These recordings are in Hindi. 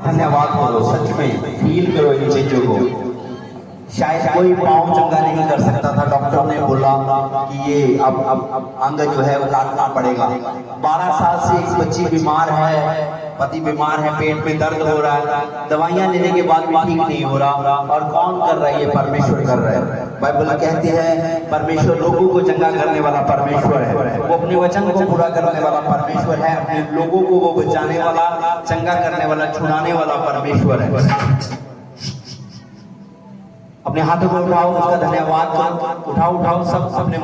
धन्यवाद करो, सच में फील करो इन चीजों को। शायद कोई पाँव चंगा नहीं कर सकता था, डॉक्टर ने बोला कि ये अब अंग जो है वो काटना पड़ेगा। 12 साल से एक बच्ची बीमार है, पति बीमार है, पेट में दर्द हो रहा है, दवाइयां लेने के बाद भी ठीक नहीं हो रहा। और कौन कर रहा है? ये परमेश्वर कर रहा है। बाइबल कहती है परमेश्वर लोगों को चंगा करने वाला परमेश्वर है, वो अपने वचन को पूरा करने वाला परमेश्वर है, अपने लोगों को वो बचाने वाला, चंगा करने वाला, छुड़ाने वाला परमेश्वर है। अपने हाथों को उठाओ, उसका धन्यवाद करो। उठाओ सब अपने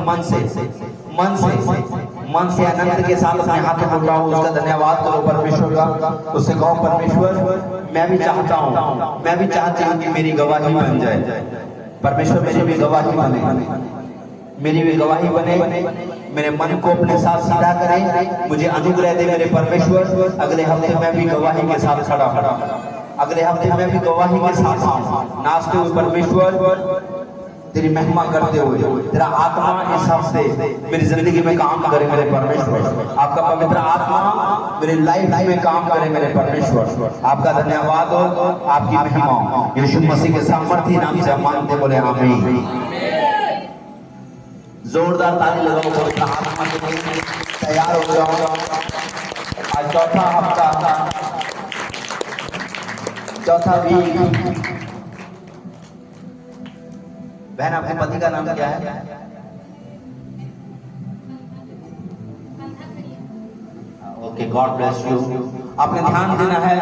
मन से आनंद के साथ अपने हाथों को उठाओ, उसका धन्यवाद करो परमेश्वर का। उससे कहो परमेश्वर मैं भी चाहता हूँ, मैं भी चाहती हूँ कि मेरी गवाही बन जाए। परमेश्वर मेरी भी गवाही बने, मेरी भी गवाही बने, मेरे मन को अपने साथ सीधा करे, मुझे अनुग्रह दे मेरे परमेश्वर। अगले हफ्ते मैं भी गवाही के साथ खड़ा, अगले हफ्ते मैं भी गवाही के साथ आऊं, नाचते हुए परमेश्वर तेरी महिमा करते हुए। तेरा आत्मा इस हफ्ते मेरी जिंदगी में काम करे मेरे परमेश्वर। आपका पवित्र आत्मा मेरी लाइफ में काम करे मेरे परमेश्वर। आपका धन्यवाद हो, आपकी महिमा हो। यीशु मसीह के सामर्थी नाम से मानते बोले आमीन। जोरदार ताली लगाओ, पवित्र आत्मा के लिए तैयार हो जाओ। आज चौथा हफ्ता, चौथा वीक। बहन आपके पति का नाम क्या है? Okay, God bless you. आपने ध्यान देना है,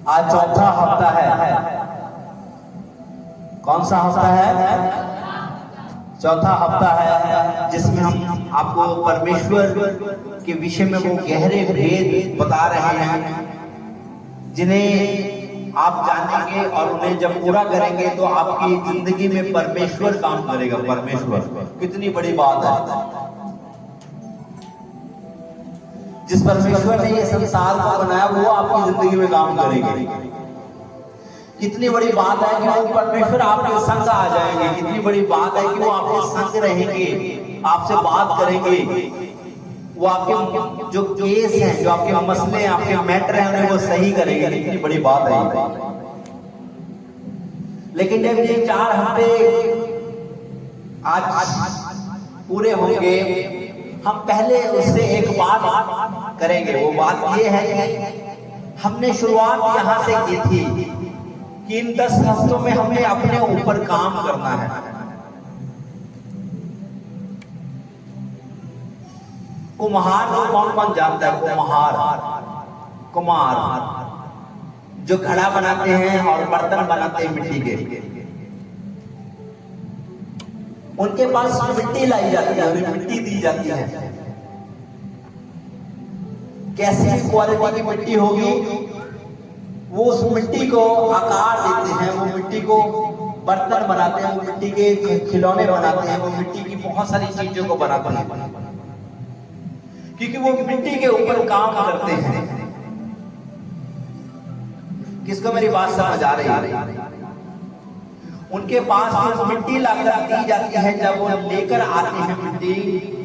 आज चौथा हफ्ता है। कौन सा हफ्ता है? चौथा हफ्ता है, जिसमें हम आपको परमेश्वर के विषय में वो गहरे भेद बता रहे हैं, जिन्हें आप जानेंगे और उन्हें जब पूरा करेंगे तो आपकी जिंदगी में परमेश्वर काम करेगा। परमेश्वर कितनी बड़ी बात है। जिस परमेश्वर ने ये संसार को बनाया वो आपकी जिंदगी में काम करेंगे। कितनी बड़ी बात है कि वो परमेश्वर आपके संग आ जाएंगे। कितनी बड़ी बात है कि वो आपके संग रहेंगे, आपसे बात करेंगे, वो आपके जो केस हैं, जो आपके मसले हैं, आपके मैटर हैं, उन्हें वो सही करेंगे। कितनी बड़ी बात है। लेकिन जब ये 4 हफ्ते आज पूरे होंगे, हम पहले उससे एक बात करेंगे। वो बात ये है कि हमने शुरुआत यहां से की थी कि इन 10 हफ्तों में हमें अपने ऊपर काम करना है। कुम्हार को कौन कौन जानता है? कुम्हार जो घड़ा बनाते हैं और बर्तन बनाते हैं मिट्टी के, उनके पास मिट्टी लाई जाती है, उन्हें मिट्टी दी जाती है। कैसी भी क्वालिटी की मिट्टी होगी, वो उस मिट्टी को आकार देते हैं, वो मिट्टी को बर्तन बनाते हैं, वो मिट्टी के खिलौने बनाते हैं, वो मिट्टी की बहुत सारी चीजों को बनाते हैं, क्योंकि वो मिट्टी के ऊपर काम करते हैं। किसको मेरी बात समझ आ रही है? उनके पास जो मिट्टी लाकर दी जाती है, जब वो लेकर आते हैं मिट्टी,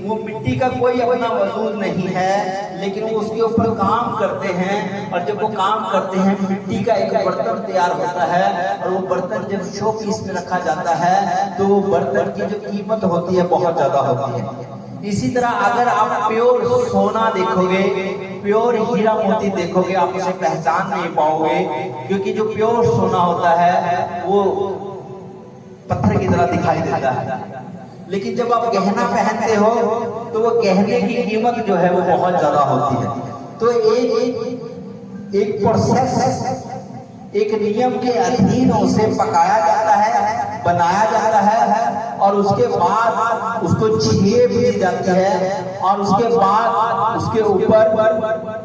वो मिट्टी का कोई अपना वजूद नहीं है, लेकिन वो उसके ऊपर काम करते हैं। और जब वो काम करते हैं, मिट्टी का एक बर्तन तैयार होता है, और वो बर्तन जब शो पीस में रखा जाता है तो वो बर्तन की जो कीमत होती है बहुत ज्यादा होती है। इसी तरह अगर आप प्योर सोना देखोगे, प्योर हीरा मोती देखोगे, आप उसे पहचान नहीं पाओगे, क्योंकि जो प्योर सोना होता है वो पत्थर की तरह दिखाई देता है। लेकिन जब आप गहना पहनते हो तो वो गहने की कीमत जो है वो बहुत ज्यादा होती है। तो एक प्रोसेस, एक नियम के अधीन उसे पकाया जाता है, बनाया जाता है, और उसके बाद उसको छेप दी जाती है, और उसके बाद उसके ऊपर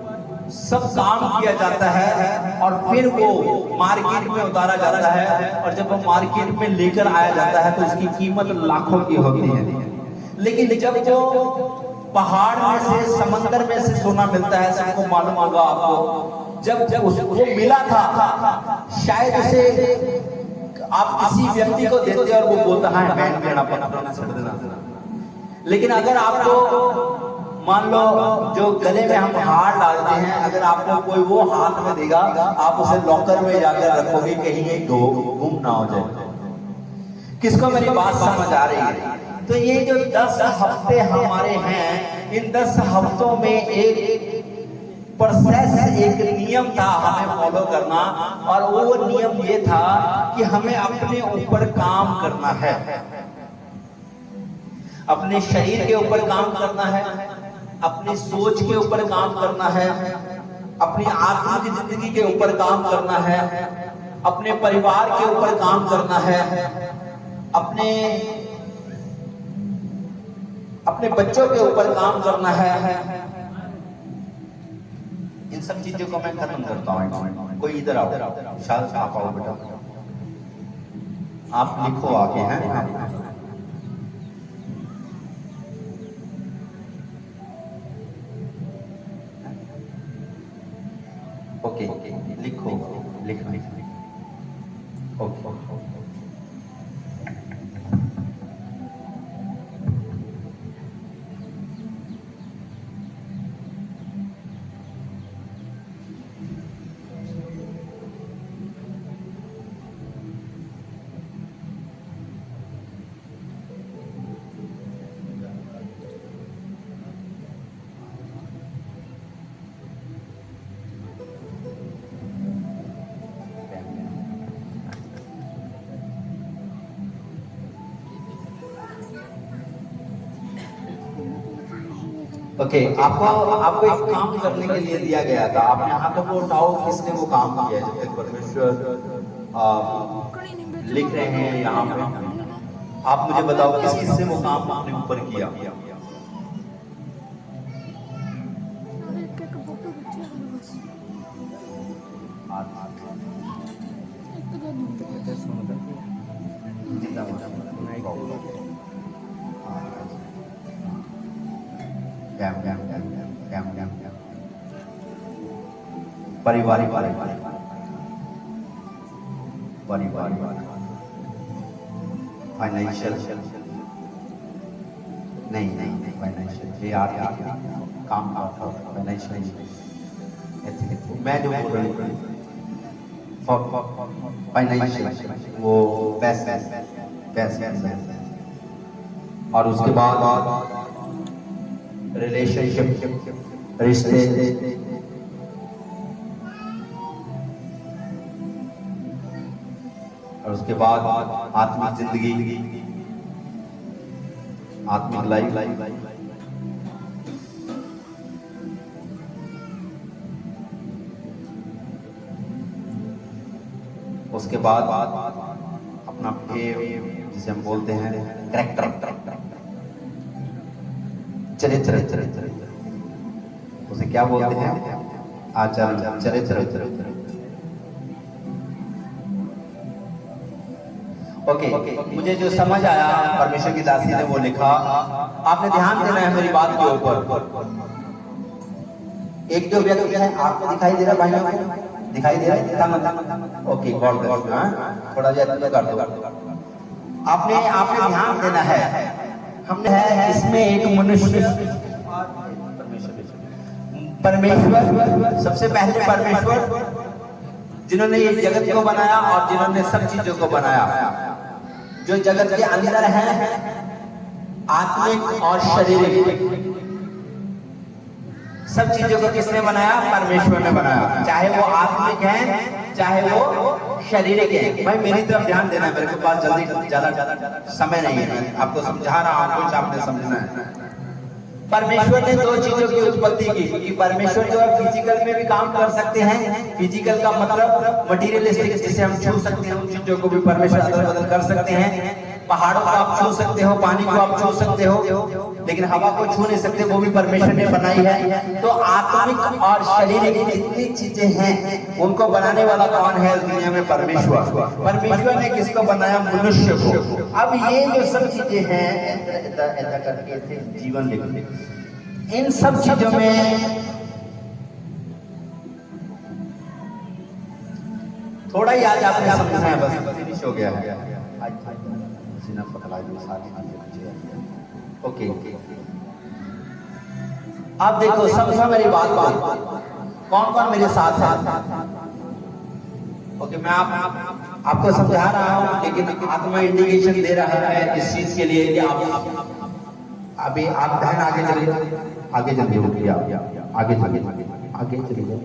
सब काम किया जाता है, और फिर वो मार्केट में उतारा जाता है। और जब वो मार्केट में लेकर आया जाता है तो उसकी कीमत लाखों की होती है। लेकिन जब जो पहाड़ में से, समंदर में से सोना मिलता है, सबको मालूम होगा आपको, जब उसको मिला था, शायद उसे आप किसी व्यक्ति को देते और वो बोलता है बैंड लेना पड़ता, लेकिन अगर आपको मान लो जो गले में हम हार डालते हैं, अगर आपको कोई वो हाथ में देगा, आप उसे लॉकर में जाकर रखोगे, कहीं ये गुम ना हो जाए। किसको मेरी बात समझ आ रही है? तो ये जो 10 हफ्ते हमारे हैं, इन 10 हफ्तों में एक प्रोसेस, एक नियम था हमें फॉलो करना, और वो नियम ये था कि हमें अपने ऊपर काम करना है, अपने शरीर के ऊपर काम करना है, अपनी सोच के ऊपर काम करना है, अपनी आत्मिक जिंदगी के ऊपर काम करना है, अपने परिवार के ऊपर काम करना है, अपने बच्चों के ऊपर काम करना है। इन सब चीजों को मैं खत्म करता हूँ। कोई इधर आओ, शायद आप आओ बेटा, आप लिखो आगे हैं। ओके, लिखो, लिख ओके। ओके, आपको एक काम करने के लिए दिया गया था, आपने यहाँ तक वो उठाओ किसने वो काम किया। जब तक परमेश्वर लिख रहे हैं यहाँ पे, आप मुझे बताओ किस किसने वो काम अपने ऊपर किया। परिवार फाइनेंशियल नहीं, फाइनेंशियल ये आर्थिक काम का फाइनेंशियल। मैं जो बोल रही हूँ फाइनेंशियल, वो पैसे, और उसके बाद रिलेशनशिप, रिश्ते, और उसके बाद आत्मिक जिंदगी, आत्मिक लाइफ, उसके बाद अपना जिसे हम बोलते हैं कैरेक्टर, चरित्र, उसे क्या बोलते हैं? आचरण, चरित्र। ओके, मुझे जो समझ आया, परमेश्वर की दासी ने वो लिखा, आपने ध्यान देना है मेरी बात के ऊपर। एक जो व्यक्ति है, आपको दिखाई दे रहा है भाइयों को? दिखाई दे रहा है? ओके, गौर करो, थोड़ा ज्यादा कर दो। आपने ध्यान देना है। हमने है इसमें एक मनुष्य, परमेश्वर, सबसे पहले परमेश्वर जिन्होंने ये जगत को बनाया और जिन्होंने सब चीजों को बनाया, जो जगत के अंदर है, आत्मिक और शारीरिक, सब चीजों को किसने बनाया? परमेश्वर ने बनाया। चाहे वो आत्मिक है, चाहे वो शारीरिक है। भाई मेरी तरफ ध्यान देना, मेरे के पास जल्दी ज्यादा समय नहीं है, आपको समझा रहा हूं, कुछ आपने समझना है। परमेश्वर ने दो चीजों की उत्पत्ति की, क्योंकि परमेश्वर जो है फिजिकल में भी काम कर सकते हैं। फिजिकल का मतलब मटीरियलिस्टिक, जिसे हम छू सकते हैं, उन चीजों को भी परमेश्वर अदल बदल कर सकते हैं। पहाड़ों को आप छू सकते हो, पानी को आप छू सकते हो, लेकिन हवा को छू नहीं सकते, वो भी परमेश्वर ने बनाई है। तो आत्मिक और शारीरिक जितनी चीजें हैं, उनको बनाने वाला कौन है इस दुनिया में? परमेश्वर। परमेश्वर ने किसको बनाया? मनुष्य को। अब ये जो सब चीजें हैं, ऐसा करके जीवन लिखने, इन सब चीजों में थोड़ा ही आज आपने समझना है, बस फिनिश हो गया है। ओके, आप देखो, समझो मेरी बात को, कौन कौन मेरे साथ है? ओके, मैं आपको समझा रहा हूं, लेकिन आत्मा इंडिकेशन दे रहा है इस चीज के लिए कि आप अभी आप ध्यान आगे चलिए, आगे चलिए, उठिए, आगे चलिए, आगे चलिए,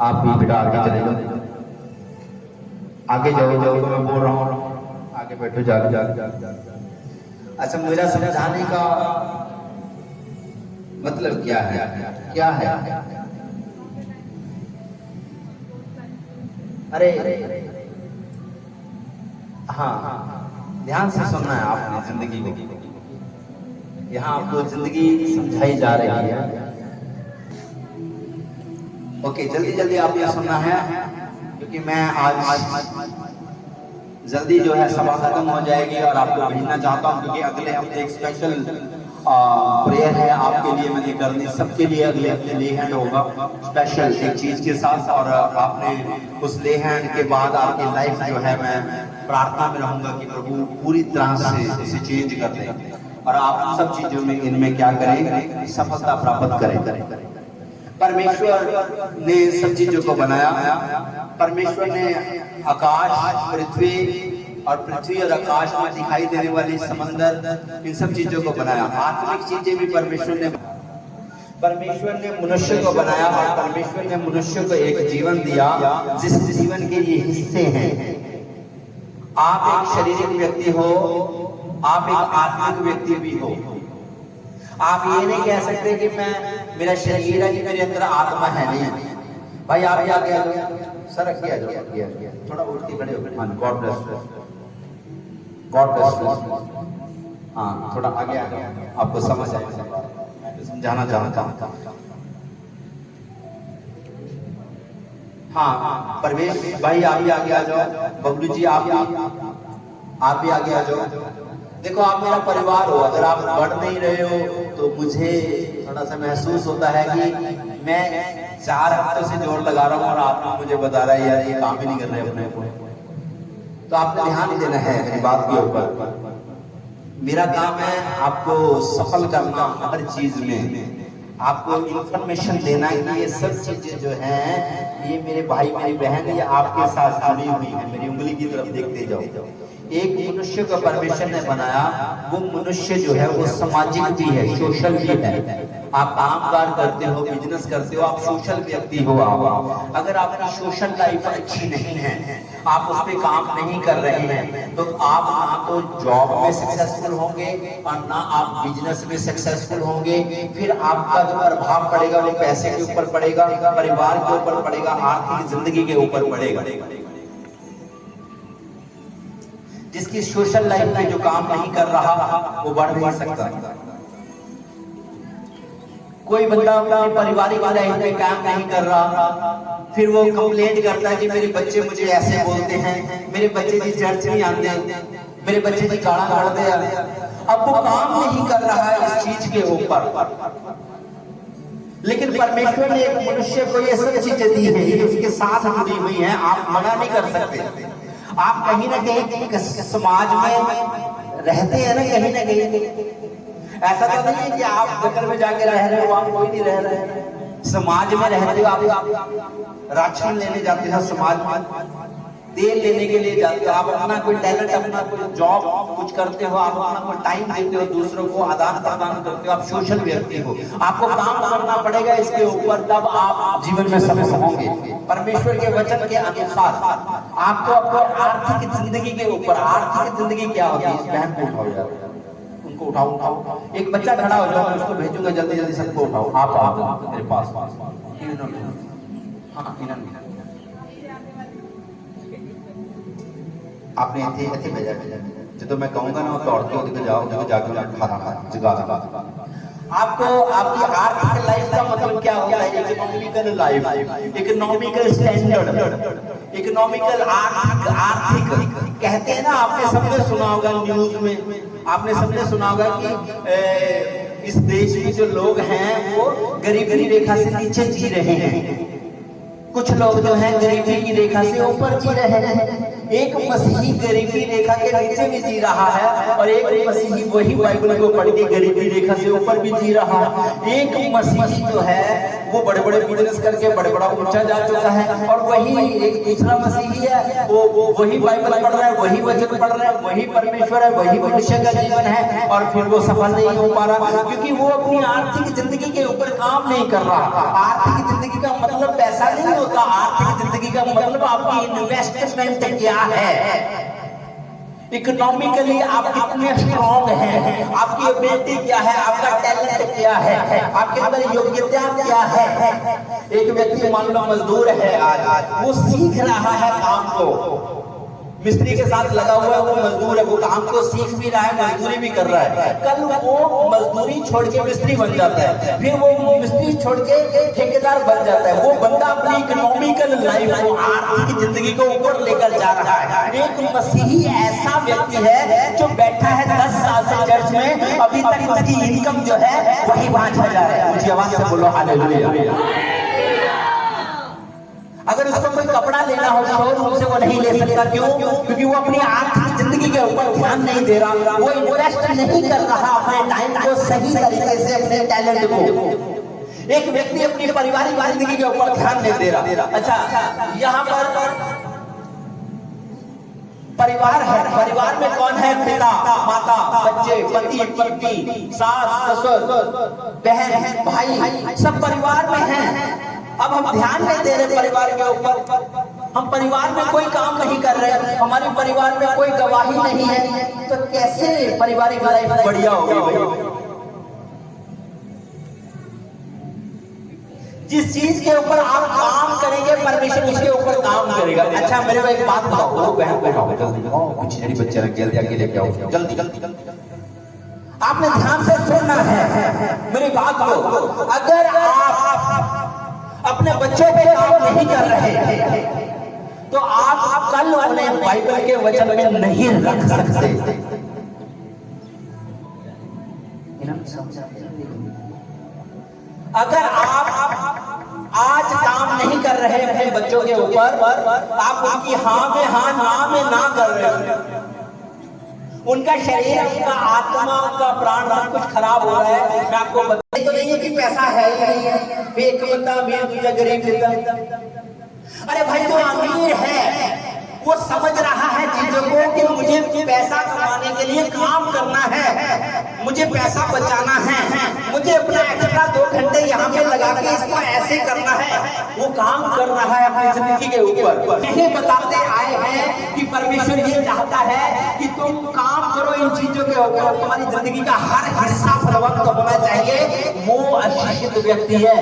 आप भी बेटा आगे चले जाओ, आगे जाओ जाओ, मैं बोल रहा हूँ आगे बैठो, जाओ। अच्छा, मेरा समझाने का मतलब क्या है? क्या है? अरे हाँ, ध्यान से सुनना है आपने जिंदगी को। यहाँ आपको जिंदगी समझाई जा रही है। ओके, जल्दी जल्दी आपने सुनना है, क्योंकि मैं आज जल्दी जो है सभा खत्म हो जाएगी और आपको भेजना चाहता हूँ, क्योंकि अगले हफ्ते एक स्पेशल प्रेयर है आपके लिए, मैंने करनी सबके लिए। अगले हफ्ते ले हैंड होगा स्पेशल एक चीज के साथ, और आपने उस ले हैंड के बाद आपकी लाइफ जो है, मैं प्रार्थना में रहूंगा कि प्रभु पूरी तरह से इसे चेंज कर दे और आप सब चीजों में इनमें क्या करें, सफलता प्राप्त करें। परमेश्वर ने सब चीजों को बनाया। परमेश्वर ने आकाश, पृथ्वी और पृथ्वी और आकाश में दिखाई देने वाली समंदर, इन सब चीजों को बनाया। आत्मिक चीजें भी परमेश्वर ने मनुष्य को बनाया, और परमेश्वर ने मनुष्य को एक जीवन दिया, जिस जीवन के ये हिस्से हैं। आप एक शारीरिक व्यक्ति हो, आप एक आत्मिक व्यक्ति भी हो। आप ये नहीं कह सकते कि मेरा शरीर है कि मेरे अंदर आत्मा है नहीं। भाई आप क्या कह रहे हो? सर रखिए, थोड़ा उठ के खड़े हो। God bless, God bless. हाँ, थोड़ा आगे आपको समझ आएगा, समझाना चाहता हूँ। हाँ, परवेश भाई आप भी आगे आ जाओ। बबलू जी आप भी आगे आ जाओ। देखो, आप मेरा परिवार हो, अगर आप बढ़ नहीं रहे हो तो मुझे थोड़ा सा महसूस होता है कि मैं 4 हफ्तों से जोर लगा रहा हूँ और आप मुझे बता रहा है यार ये काम ही नहीं कर रहे अपने को। तो आपने ध्यान देना है मेरी बात के ऊपर। मेरा काम है आपको सफल करना हर चीज में, आपको इंफॉर्मेशन देना कि ये सब चीजें जो हैं, ये मेरे भाई मेरी बहन ये आपके साथ जुड़ी हुई है। मेरी उंगली की तरफ देखते जाओ। एक मनुष्य को परमेश्वर ने बनाया, वो मनुष्य जो है वो सामाजिक भी है, सोशल भी है। आप कामकाज करते हो, बिजनेस करते हो, आप सोशल व्यक्ति हो। आप अगर आपकी सोशल लाइफ अच्छी नहीं है, आप उस पर काम नहीं कर रहे हैं, तो आप ना तो जॉब में सक्सेसफुल होंगे और ना आप बिजनेस में सक्सेसफुल होंगे। फिर आपका जो प्रभाव पड़ेगा वो पैसे के ऊपर पड़ेगा, परिवार के ऊपर पड़ेगा, आर्थिक जिंदगी के ऊपर पड़ेगा। जिसकी सोशल लाइफ में जो काम नहीं कर रहा वो बढ़ नहीं सकता। कोई बंदा अपनी पारिवारिक लाइफ में काम नहीं कर रहा, फिर वो कंप्लेंट करता है कि मेरे बच्चे मुझे ऐसे बोलते हैं, मेरे बच्चे जी चर्च नहीं आते, मेरे बच्चे जी गाना गाते हैं। अब वो काम नहीं कर रहा है इस चीज के ऊपर, लेकिन परमेश्वर ने एक मनुष्य को ये सब चीजें दी है, ये उसके साथ जुड़ी हुई हैं, आप मना नहीं कर सकते। आप कहीं ना कहीं समाज में रहते हैं ना, कहीं ना कहीं ऐसा तो नहीं है कि आप जंगल में जाके रह रहे हो, आप कोई नहीं रह रहे हैं। समाज में रहते हो, आप राशन लेने जाते हो, समाज में तेल लेने के लिए जाते हो, आप अपना कोई टैलेंट, अपना कोई जॉब कुछ करते हो, आप अपना कोई टाइम देते हो, दूसरों को आदान प्रदान करते हो, आप सोशल व्यक्ति हो। आपको काम करना पड़ेगा इसके ऊपर, तब आप जीवन में सफल होंगे। परमेश्वर के वचन के अनुसार आपको अपने आर्थिक जिंदगी के ऊपर, आर्थिक जिंदगी क्या होती है, इस बहन को उठाओ यार, उनको उठाओ। एक बच्चा खड़ा हो जाओ, मैं उसको भेजूंगा, जल्दी जल्दी सबको उठाओ। आप आओ मेरे पास। आपने ऐसे भेजा जो मैं कहूंगा ना, दौड़ते जाओ, जाकर जगा। आपको आपकी आर्थिक लाइफ का मतलब क्या होता है? Economical life, economical standard, economical आर्थिक कहते हैं ना। आपने सबने सुना होगा न्यूज में, आपने सबने सुना होगा कि इस देश में जो लोग हैं वो गरीबी रेखा से नीचे जी रहे हैं, कुछ लोग जो हैं गरीबी की रेखा से ऊपर जी रहे हैं। एक मसीही गरीबी रेखा के नीचे भी जी रहा है और एक मसीही वही बाइबल को पढ़ के गरीबी रेखा से ऊपर भी जी रहा है। एक मसीही जो है वो बड़े बड़े बिजनेस करके बड़े बड़ा ऊंचा जा चुका है और वही एक दूसरा मसीही है वो वही बाइबल पढ़ रहा है, वही वचन पढ़ रहा है, वही परमेश्वर है, वही मनुष्य का जीवन है और फिर वो सफल नहीं हो पा रहा क्योंकि वो अपनी आर्थिक जिंदगी के ऊपर काम नहीं कर रहा। आर्थिक जिंदगी का मतलब पैसा नहीं होता, आर्थिक जिंदगी का मतलब आपकी इन्वेस्टमेंट क्या है, इकोनॉमिकली आप कितने स्ट्रॉन्ग हैं, आपकी एबिलिटी क्या है, आपका टैलेंट क्या है, आपके अंदर योग्यता क्या है। एक व्यक्ति मान लो मजदूर है, आज वो सीख रहा है काम को, मिस्त्री के साथ लगा हुआ है, वो मजदूर है, वो काम को सीख भी रहा है, मजदूरी भी कर रहा है। कल वो मजदूरी छोड़ के मिस्त्री बन जाता है, फिर वो मिस्त्री छोड़ के ठेकेदार बन जाता है। वो बंदा अपनी इकोनॉमिकल लाइफ को, आर्थिक जिंदगी को ऊपर लेकर जा रहा है। एक मसीही ऐसा व्यक्ति है जो बैठा है 10 साल से चर्च में, अभी तक उसकी इनकम जो है वही 5,000 है। मुझे आवाज से बोलो हालेलुया। अगर उसको कोई कपड़ा लेना हो शोरूम से वो नहीं ले सकता, क्यों? क्योंकि वो अपनी आर्थिक जिंदगी के ऊपर ध्यान नहीं दे रहा, वो इन्वेस्ट नहीं कर रहा अपने टाइम को सही तरीके से, अपने टैलेंट को। एक व्यक्ति अपनी पारिवारिक जिंदगी के ऊपर ध्यान नहीं दे रहा। अच्छा, यहाँ पर परिवार है, परिवार में कौन है? पिता, माता, बच्चे, पति, पत्नी, सास, ससुर, बहन, भाई, सब परिवार में हैं। अब हम ध्यान नहीं दे रहे परिवार के ऊपर, हम परिवार में कोई काम नहीं कर रहे, हमारे परिवार में कोई गवाही नहीं है, तो कैसे पारिवारिक लाइफ बढ़िया होगी भाई? जिस चीज के ऊपर आप काम करेंगे परमेश्वर उसके ऊपर काम करेगा। अच्छा मेरे को एक बात बताओ, बहन जल्दी बच्चे रख जल्दी आगे लेके आओ, जल्दी जल्दी जल्दी। आपने ध्यान से सुनना है मेरी बात को। अगर आप अपने बच्चों पे काम नहीं कर रहे तो आप कल उन्हें बाइबल के वचन में नहीं रख सकते। अगर आप आज काम नहीं कर रहे अपने बच्चों के ऊपर, आप उनकी हाँ में हाँ ना में ना कर रहे हो, उनका शरीर, उनका आत्मा, उनका प्राण सब कुछ खराब हो रहा है। मैं आपको बताया तो नहीं है कि पैसा है ही नहीं है, एक बंदा अमीर दूसरा गरीब देता। अरे भाई जो अमीर है वो समझ रहा है चीजों को कि मुझे पैसा कमाने के लिए काम करना है, मुझे पैसा बचाना है, मुझे अपना एक्स्ट्रा 2 घंटे यहाँ पे लगा के इसको ऐसे करना है। वो काम कर रहा है अपनी जिंदगी के ऊपर। यही बताते आए हैं कि परमेश्वर ये चाहता है कि तुम काम करो इन चीजों के ऊपर, तुम्हारी जिंदगी का हर हिस्सा फलवंत होना चाहिए। वो आशीषित व्यक्ति है।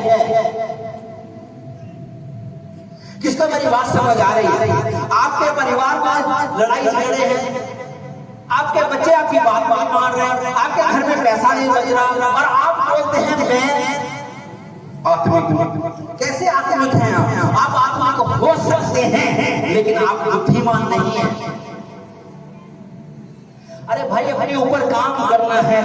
किसको मेरी बात समझ आ रही है? आपके परिवार में लड़ाई झगड़े हैं, आपके बच्चे आपकी बात नहीं मान रहे हैं, आपके घर में पैसा नहीं बच रहा और आप बोलते हैं मैं आत्मिक। कैसे आत्मिक हैं आप? आत्मिक हो सकते हैं लेकिन आप बुद्धिमान नहीं हैं। अरे भाई अपने ऊपर काम करना है,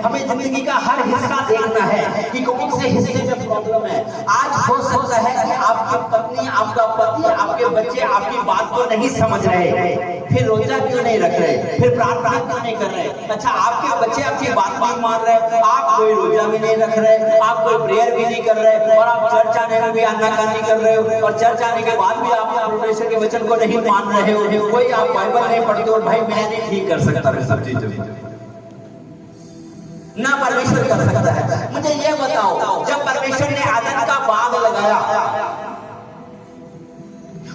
हमें जिंदगी का हर हिस्सा देखना है कि कौन से हिस्से में प्रॉब्लम है। आज हो सकता है कि आपकी पत्नी, आपका पति, आपके बच्चे आपकी बात को नहीं समझ रहे, फिर रोजा क्यों नहीं रख रहे, फिर प्रार्थना क्यों नहीं कर रहे। अच्छा आपके बच्चे आपकी बात नहीं मान रहे, आप कोई रोजा भी नहीं रख रहे, आप कोई प्रेयर भी नहीं कर रहे और आप चर्च आने में भी आनाकानी कर रहे हो और चर्च आने के बाद भी आप परमेश्वर के वचन को नहीं मान रहे हो, कोई आप बाइबल नहीं पढ़ते हो। भाई मैं नहीं ठीक कर सकता सब चीजों ना परमेश्वर कर सकता है। मुझे ये बताओ, जब परमेश्वर ने आदम का बाग लगाया,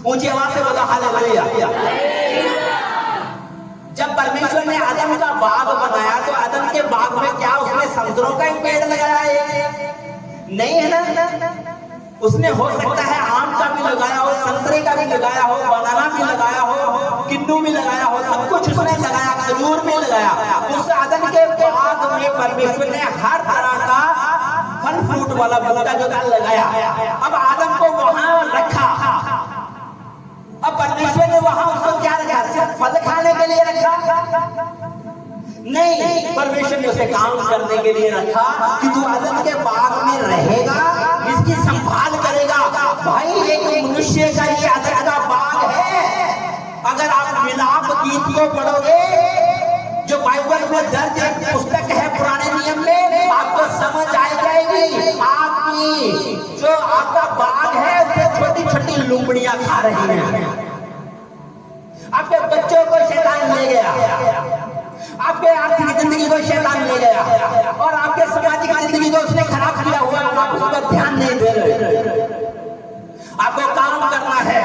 ऊंची आवाज से बोला हालेलुया। जब परमेश्वर ने आदम का बाग बनाया तो आदम के बाग में क्या उसने संतरों का एक पेड़ लगाया है? नहीं है ना। उसने हो सकता है आम का भी लगाया हो, संतरे का भी लगाया हो, बनाना भी लगाया हो, किन्नू भी लगाया हो, सब कुछ उसने लगाया, खजूर भी लगाया। उस आदम के बाग में परमेश्वर ने हर तरह का फल फ्रूट वाला बूटा जो था लगाया। अब आदम को वहां रखा, अब परमेश्वर ने वहां उसको क्या रखा? सिर्फ फल खाने के लिए रखा? नहीं, परमेश्वर ने उसे काम करने के लिए रखा कि तू आदम के बाग में रहेगा, इसकी संभाल करेगा। भाई एक मनुष्य का ये आदम का बाग है, अगर को पढ़ोगे, जो बाइबल में दर्ज एक पुस्तक है पुराने नियम में, आपको समझ आ जाएगी आपकी जो आपका बाग है उससे छोटी छोटी लुमड़ियां खा रही हैं। आपके बच्चों को शैतान ले गया, आपके आर्थिक जिंदगी को शैतान ले गया, और आपके सामाजिक जिंदगी को उसने खराब किया हुआ, आप उस पर ध्यान नहीं दे रहे। आपको काम करना है।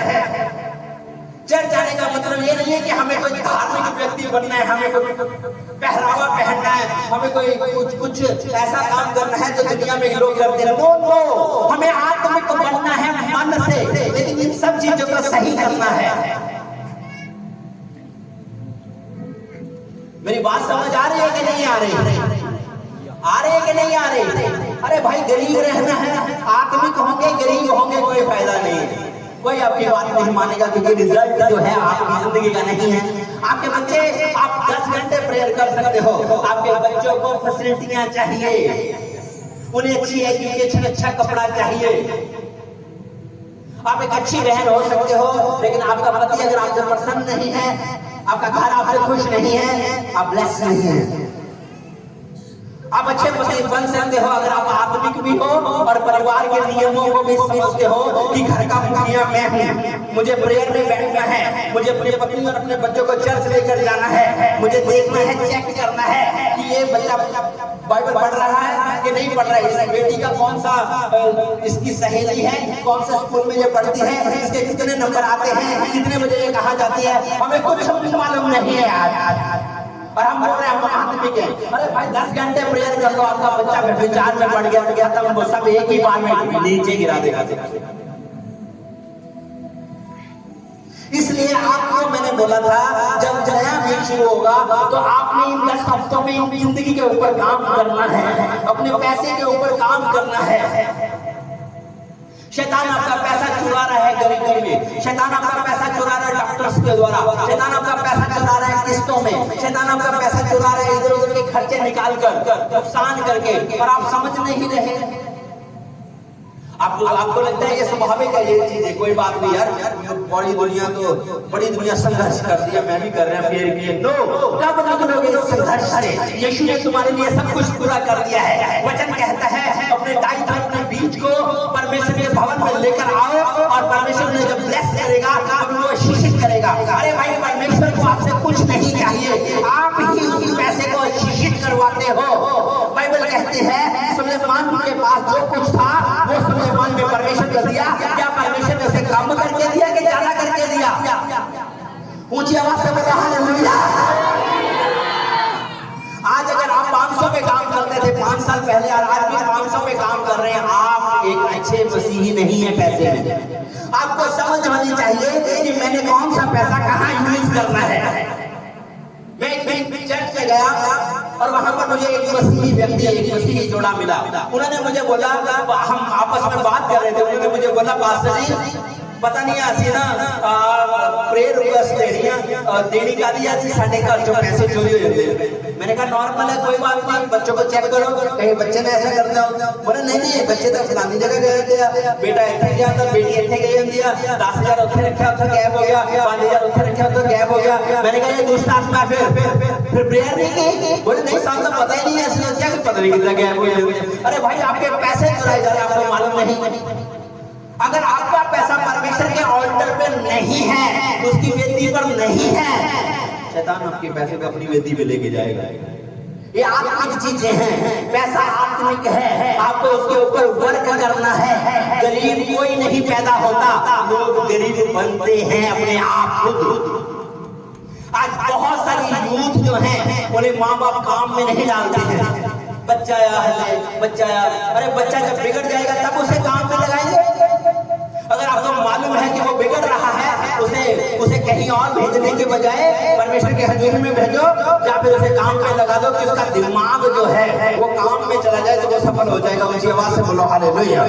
चर्च जाने का मतलब ये नहीं है कि हमें कोई धार्मिक व्यक्ति बनना है, हमें कोई पहरावा पहनना है, हमें कोई कुछ ऐसा काम करना है जो दुनिया में लोग करते हैं। नो, हमें आत्मिक बनना है मन से, लेकिन इन सब चीजों को सही करना है। मेरी बात समझ आ रही है कि नहीं आ रही? आ रही है कि नहीं आ रही? अरे भाई गरीब रहना है, आत्मिक होंगे गरीब होंगे कोई फायदा नहीं, कोई आपकी बात नहीं मानेगा, क्योंकि रिजल्ट जो है आपकी जिंदगी का नहीं है। आपके बच्चे, आप 10 घंटे प्रेयर कर सकते हो, आपके बच्चों को फैसिलिटियां चाहिए, उन्हें अच्छी एजुकेशन, अच्छा कपड़ा चाहिए। आप एक अच्छी बहन हो सकते हो, लेकिन आपका पति अगर आपसे प्रसन्न नहीं है, आपका घर आपसे खुश नहीं है, आप ब्लेस नहीं है। आप अच्छे पति बन सकते हो अगर आप आत्मिक भी हो और परिवार के नियमों को भी समझते हो कि घर का मुखिया मैं हूँ, मुझे प्रेयर में बैठना है, मुझे अपने पत्नी और अपने बच्चों को चर्च लेकर जाना है, मुझे देखना है, चेक करना है कि ये बच्चा बाइबल पढ़ रहा है कि नहीं पढ़ रहा है, इस बेटी का कौन सा इसकी सहेली है, कौन सा स्कूल में ये पढ़ती है, इसके कितने नंबर आते हैं, कितने बजे ये कहा जाती है, हमें कुछ मालूम नहीं है यार। और हम बोल रहे हैं हम आत्मिक है। अरे भाई 10 घंटे प्रेयर कर लो, आपका बच्चा व्यभिचार में पड़ गया तब वो सब एक ही बार में नीचे गिरा देगा। इसलिए आपको मैंने बोला था जब नया वीक शुरू होगा तो आपने इन 10 हफ्तों में अपनी जिंदगी के ऊपर काम करना है, अपने पैसे के ऊपर काम करना है। शैतान आपका पैसा चुरा रहा है गरीबी में, शैतान आपका पैसा चुरा रहा है डॉक्टर्स के द्वारा, शैतान आपका पैसा चुरा रहा है किस्तों में, शैतान आपका पैसा चुरा रहा है इधर उधर के खर्चे निकाल कर, नुकसान करके, और आप समझ नहीं रहे। आपको लगता है ये स्वाभाविक है, ये चीज है, कोई बात नहीं यार, बड़ी दुनिया संघर्ष कर दिया, मैं भी कर रहा हूँ, फिर भी नो, कब निकलोगे इस संघर्ष से? यीशु ने तुम्हारे लिए सब कुछ पूरा कर दिया है। वचन कहता है अपने टाइम अपने बीज को परमेश्वर के भवन में लेकर आओ, और परमेश्वर ने जब ब्लेस करेगा तब वो शिक्षित करेगा। अरे भाई परमेश्वर को आपसे कुछ नहीं चाहिए, आप ही उसी पैसे को शिक्षित करवाते हो। बाइबल कहते हैं सुलेमान के पास जो कुछ था वो सुलेमान में परमेश्वर को दिया। क्या परमेश्वर ने उसे कम करके दिया कि ज्यादा करके दिया? ऊंची आवाज से बोलो हालेलुया। आज अगर आप 500 पे काम करते थे 5 साल पहले, और आज भी 500 पे काम कर रहे हैं, आप एक अच्छे मसीही नहीं है पैसे में। आपको समझ होनी चाहिए कि मैंने कौन सा पैसा कहाँ यूज करना है। मैं एक चर्च में गया और वहां पर मुझे एक मसीही व्यक्ति, एक मसीही जोड़ा मिला। उन्होंने मुझे बोला, हम आपस में बात कर रहे थे, उन्होंने मुझे बोला पास्टर जी पता नहीं आसी ना प्रेयर देनी का दिया साढ़े घर जो पैसे चोरी हो जाते हैं। मैंने कहा नॉर्मल है, कोई बात नहीं, बच्चों को चेक करो, कहीं बच्चे ने ऐसा करता हो। बोले नहीं बच्चे तो फलानी जगह गए थे, बेटा इतने गया था, बेटी इतने गई दिया, 10,000 उत्थे रखा था गैप हो गया, 5,000 उत्थे रखा था गैप हो गया। मैंने कहा ये दुष्ट आत्मा फिर प्रेयर नहीं की? बोले नहीं साहब तो पता ही नहीं है, ऐसा क्या पता नहीं कितना गैप हो गया। अरे भाई आपके पैसे चुराए जा रहे हैं, आपको मालूम नहीं। अगर आपका पैसा परमेश्वर के ऑल्टर पे नहीं है, उसकी वेदी पर नहीं है, शैतान आपके पैसे को अपनी वेदी पे लेके जाएगा। ये आत्मिक चीजें हैं, पैसा आत्मिक है, आपको उसके ऊपर वर्क करना है। गरीब कोई नहीं पैदा होता, लोग गरीब बनते हैं अपने आप खुद। आज बहुत सारी यूथ जो है उन्हें माँ बाप काम में नहीं डालते हैं। बच्चा आया, अरे बच्चा जब बिगड़ जाएगा तब उसे काम में लगाएंगे। अगर आपको मालूम है कि वो बिगड़ रहा है, उसे कहीं और भेजने के बजाय परमेश्वर की हजूरी में भेजो, या फिर उसे काम पे लगा दो कि उसका दिमाग जो है वो काम में चला जाए तो वो सफल हो जाएगा। ऊंची आवाज से बोलो हालेलुया।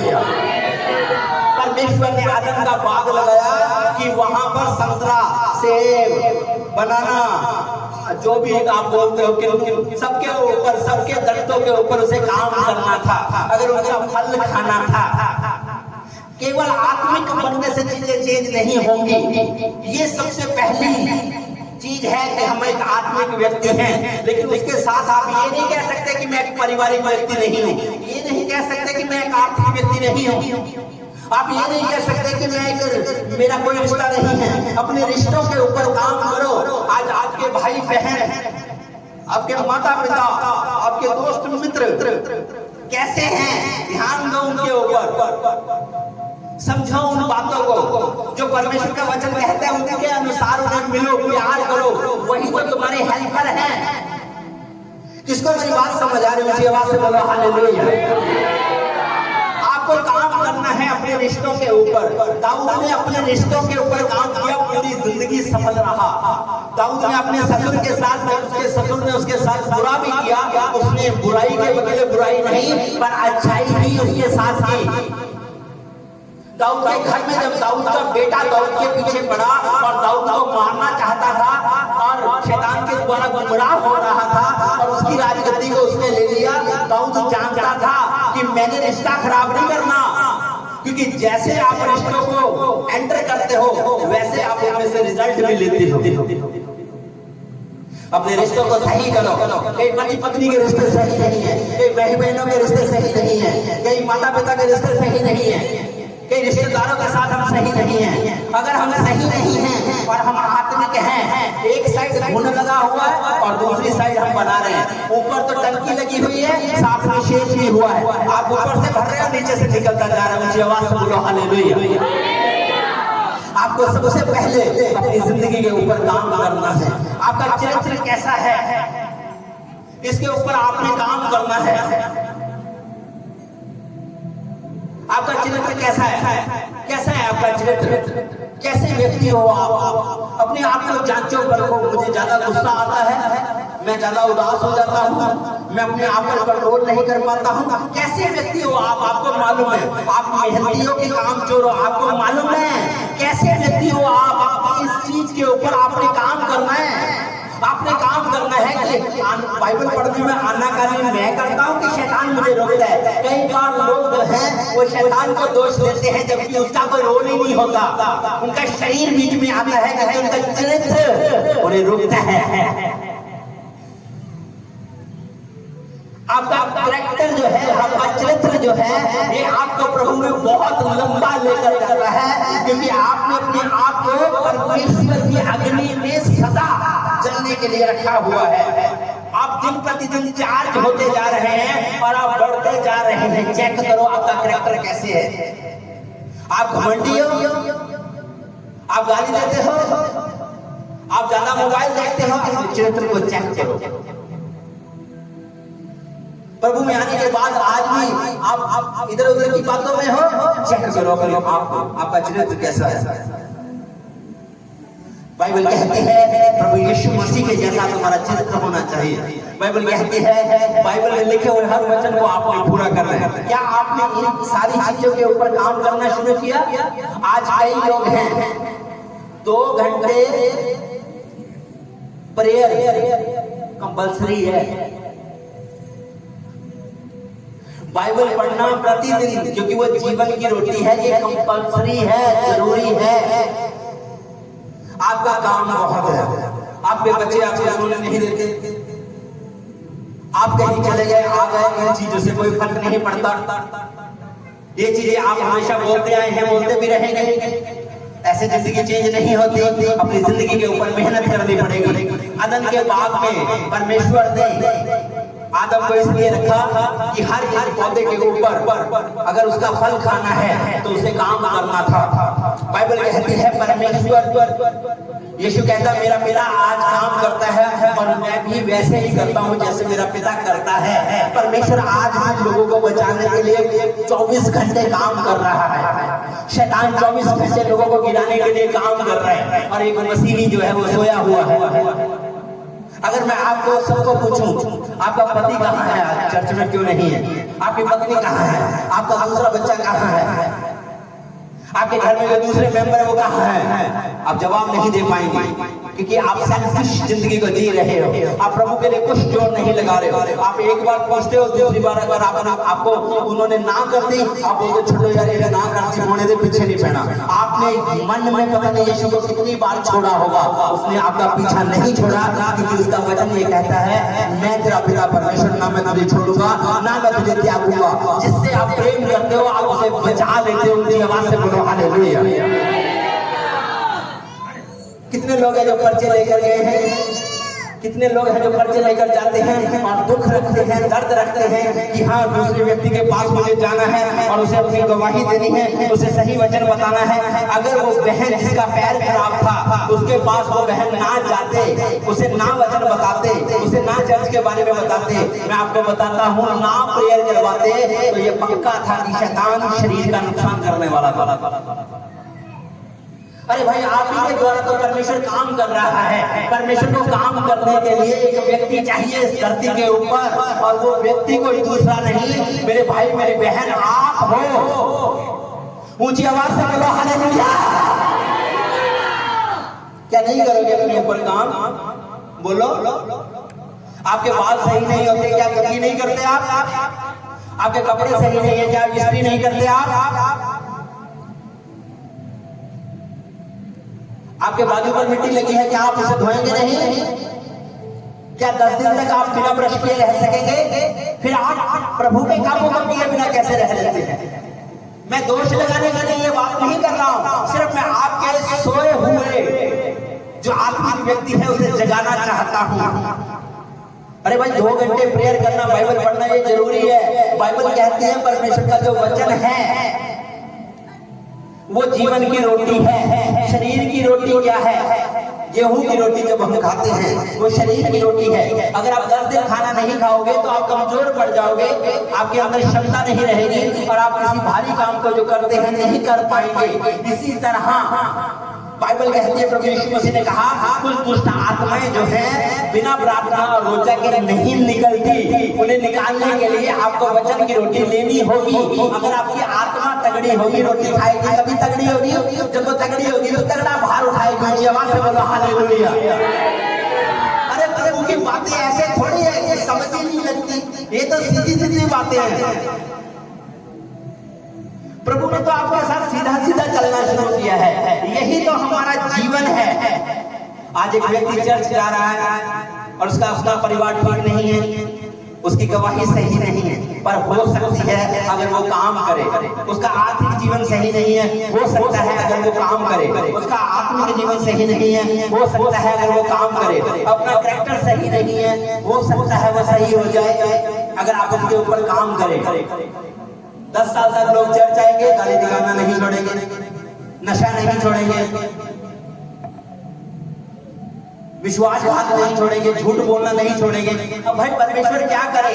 परमेश्वर ने आदम का बाग लगाया कि वहां पर संतरा, सेब, बनाना, जो भी आप बोलते हो कि सबके ऊपर, सबके दरख्तों के ऊपर उसे काम करना था, अगर उनका फल खाना था। केवल आत्मिक बनने से चीजें चेंज नहीं होंगी। ये सबसे पहली चीज है कि हम एक आत्मिक व्यक्ति हैं, लेकिन उसके साथ आप ये नहीं कह सकते कि मैं एक पारिवारिक व्यक्ति नहीं हूँ, ये नहीं कह सकते कि मैं एक आर्थिक व्यक्ति नहीं हूँ, आप ये नहीं कह सकते कि मैं एक मेरा कोई रिश्ता नहीं है। अपने रिश्तों के ऊपर काम करो। आज आपके भाई बहन, आपके माता पिता, आपके दोस्त मित्र कैसे हैं, ध्यान दो उनके ऊपर, समझो उन बातों को जो परमेश्वर का वचन कहता है, उनके अनुसार उन्हें मिलो, प्यार करो, वही तो तुम्हारे हेल्पर है। किसको मेरी बात समझ आ रही है? ऊंची आवाज से बोलो हालेलुया। आपको काम करना है अपने रिश्तों के ऊपर। दाऊद ने अपने रिश्तों के ऊपर काम किया, पूरी जिंदगी सफल रहा। दाऊद ने अपने ससुर के साथ, उसके ससुर ने उसके साथ बुरा भी किया, उसने बुराई के बदले बुराई नहीं पर अच्छाई ही उसके साथ की। दाऊद के घर में जब दाऊद का बेटा दाऊद के पीछे पड़ा और दाऊद को मारना चाहता था और शैतान के द्वारा गुमराह हो रहा था और उसकी राजगद्दी को उसने ले लिया, दाऊद जानता था कि मैंने रिश्ता खराब नहीं करना, क्योंकि जैसे आप रिश्तों को एंटर करते हो वैसे आप उनमें से रिजल्ट भी लेते हो। अपने रिश्तों को सही करो। कई पति पत्नी के रिश्ते सही नहीं है, कई भाई बहनों के रिश्ते सही नहीं है, कई माता पिता के रिश्ते सही नहीं है, कई रिश्तेदारों के साथ हम सही नहीं हैं। अगर हम सही नहीं हैं और हम आत्मिक हैं, एक साइड घुन लगा हुआ है और दूसरी साइड हम बना रहे हैं। ऊपर तो टंकी लगी हुई है, साथ में शेष भी हुआ है, आप ऊपर से भर रहे हो, नीचे से निकलता जा रहा है। ऊंची आवाज से बोलो हालेलुया। आपको सबसे पहले अपनी जिंदगी के ऊपर काम करना है। आपका चरित्र कैसा है, इसके ऊपर आपने काम करना है। आपका चरित्र कैसा है, कैसा है आपका चरित्र, कैसे व्यक्ति हो आप? अपने आप को जांचो परखो। मुझे ज्यादा गुस्सा आता है, मैं ज्यादा उदास हो जाता हूँ, मैं अपने आप पर कंट्रोल नहीं कर पाता हूँ। कैसे व्यक्ति हो आप? आपको मालूम है आप मेहनती हो कि कामचोर हो? आपको मालूम है कैसे व्यक्ति हो आप? इस चीज के ऊपर आपने काम करना है। आपने काम करना है कि बाइबल पढ़ने में आनाकानी मैं करता हूँ कि शैतान मुझे रोकता है। कई बार लोग हैं वो शैतान को दोष देते हैं, जबकि उसका कोई रोल ही नहीं होता। उनका शरीर बीच में आता है, क्योंकि उनका चरित्र उन्हें रोकता है। आपका कैरेक्टर जो है, आपका चरित्र जो है, ये आपको प्रभु में बहुत लंबा लेकर जाता है, क्योंकि आपने अपने आप को परमेश्वर की अग्नि में सदा जलने के लिए रखा हुआ है। आप दिन प्रतिदिन चार्ज होते जा रहे हैं और आप बढ़ते जा रहे हैं। चेक करो आपका कैरेक्टर कैसे है। आप घमंडी हो, आप गाली देते हो, आप ज्यादा मोबाइल देखते हो, अपने चरित्र को चेक करो। प्रभु में आने के बाद आज भी आप इधर उधर की बातों में हो, चेक करो आपका चरित्र कैसा है। बाइबल कहती है प्रभु यीशु मसीह के जैसा तुम्हारा चरित्र होना चाहिए। बाइबल कहती है, बाइबल में लिखे हुए हर वचन को आपने पूरा करना है। क्या आपने इन सारी चीजों के ऊपर काम करना शुरू किया? आज कई लोग हैं 2 घंटे प्रेयर कंपल्सरी है, बाइबल पढ़ना प्रतिदिन, क्योंकि वो जीवन की रोटी है, ये कंपल्सरी है, जरूरी है। आपका काम बहुत है, आपके बच्चे आपको सोने नहीं देते, आप कहीं चले गए आ गए, इन चीजों से कोई फर्क नहीं पड़ता। ये चीजें आप हमेशा बोलते आए हैं, बोलते भी रहेंगे। ऐसे जिंदगी चेंज नहीं होती। अपनी जिंदगी के ऊपर मेहनत करनी पड़ेगी। अदन के बाग में परमेश्वर ने आदम को इसलिए रखा कि हर पौधे के ऊपर अगर उसका फल खाना है तो उसे काम करना था। बाइबल कहती है परमेश्वर, यीशु कहता मेरा पिता आज काम करता है और मैं भी वैसे ही करता हूँ जैसे मेरा पिता करता है। परमेश्वर आज भी लोगों को बचाने के लिए 24 घंटे काम कर रहा है। शैतान 24 घंटे लोगों को गिराने के लिए काम कर रहा है और एक मसीही जो है वो सोया हुआ है। अगर मैं आपको सबको पूछूं आपका पति कहाँ है, आज चर्च में क्यों नहीं है? आपकी पत्नी कहाँ है? आपका दूसरा बच्चा कहाँ है? आपके घर में जो दूसरे मेंबर है वो कहाँ है? आप जवाब नहीं दे पाएंगे, क्योंकि आप सेल्फिश जिंदगी को जी रहे हो। आप प्रभु के लिए कुछ जोर नहीं लगा रहे हो। आप एक बार पूछते हो, दूसरी बार अगर आपको उन्होंने ना कर दी, आप बोलते छोड़ो यार, ये ना करती होने दे, पीछे नहीं पहना। आपने मन में पता नहीं यीशु को कितनी बार छोड़ा होगा, उसने आपका पीछा नहीं छोड़ा, क्योंकि उसका वचन ये कहता है, मैं तेरा पिता परमेश्वर, ना मैं तुझे छोड़ूंगा ना मैं तुझे त्यागूंगा। जिससे आप प्रेम करते हो आप उसे बचा लेते हो। उनकी आवाज से बोलो हालेलुया। कितने लोग हैं जो पर्चे लेकर गए हैं, कितने लोग हैं जो पर्चे लेकर जाते हैं और दुख रखते हैं, दर्द रखते हैं कि हाँ दूसरे व्यक्ति के पास मुझे जाना है और उसे अपनी गवाही देनी है, उसे सही वचन बताना है। अगर वो बहन जिसका पैर खराब था उसके पास वो बहन ना जाते, उसे ना वचन बताते, उसे ना चर्च के बारे में बताते, मैं आपको बताता हूँ ना प्रेयर करवाते, तो ये पक्का था कि शैतान शरीर का नुकसान करने वाला था। अरे भाई आप ही के द्वारा तो परमेश्वर काम कर रहा है। परमेश्वर को काम करने के लिए एक व्यक्ति चाहिए इस धरती के ऊपर, और वो व्यक्ति कोई दूसरा नहीं, मेरे भाई मेरी बहन आप हो। ऊंची आवाज से बोलो हालेलुया। क्या नहीं करोगे अपने ऊपर काम? बोलो। आपके बाल सही नहीं होते क्या कभी नहीं करते आप? आपके कपड़े सही नहीं है क्या इस्त्री नहीं करते आप? आपके बाजू पर मिट्टी लगी है क्या आप उसे धोएंगे नहीं? क्या 10 दिन तक आप बिना ब्रश किए रह सकेंगे? फिर आप प्रभु के कामों को किए बिना कैसे रह लेते हैं? मैं दोष लगाने के लिए ये बात नहीं कर रहा हूं, सिर्फ मैं आपके सोए हुए जो आत्मिक व्यक्ति है उसे जगाना चाहता हूं। अरे भाई 2 घंटे प्रेयर करना, बाइबल पढ़ना ये जरूरी है। बाइबल कहती है परमेश्वर का जो वचन है वो जीवन की रोटी है। शरीर की रोटी क्या है? गेहूं की रोटी जब हम खाते हैं वो शरीर की रोटी है। अगर आप 10 दिन खाना नहीं खाओगे तो आप कमजोर पड़ जाओगे, आपके अंदर क्षमता नहीं रहेगी और आप किसी भारी काम को जो करते हैं नहीं कर पाएंगे। इसी तरह बाइबल कहती है, प्रभु यीशु मसीह ने कहा कुछ दुष्ट आत्माएं जो हैं बिना प्रार्थना और रोजा के नहीं निकलती, उन्हें निकालने के लिए आपको वचन की रोटी लेनी होगी। अगर आपकी आत्मा तगड़ी होगी, रोटी खाएगी, कभी तगड़ी होगी, जब वो तगड़ी होगी तो तगड़ा भार उठाएगी। आवाज से बोलो हालेलुया। अरे प्रभु की बातें ऐसे थोड़ी है कि समझ ही नहीं लगती, ये तो सीधी सीधी बातें हैं। प्रभु ने तो आपके साथ सीधा सीधा चलना शुरू किया है, यही तो हमारा जीवन है। आज एक व्यक्ति चर्च जा रहा है और उसका अपना परिवार ठीक नहीं है, उसकी गवाही सही नहीं है, पर हो सकती है अगर वो काम करे। उसका आर्थिक जीवन सही नहीं है, हो सकता है अगर वो काम करे। उसका आत्मिक जीवन सही नहीं है, हो सकता है अगर वो काम करे। अपना कैरेक्टर सही नहीं है, हो सकता है वो सही हो जाए अगर आप उसके ऊपर काम करें। 10 साल तक लोग चर्च आएंगे, गाली दिखाना नहीं छोड़ेंगे, नशा नहीं छोड़ेंगे, विश्वासघात नहीं छोड़ेंगे, झूठ बोलना नहीं छोड़ेंगे। अब भाई परमेश्वर क्या करे?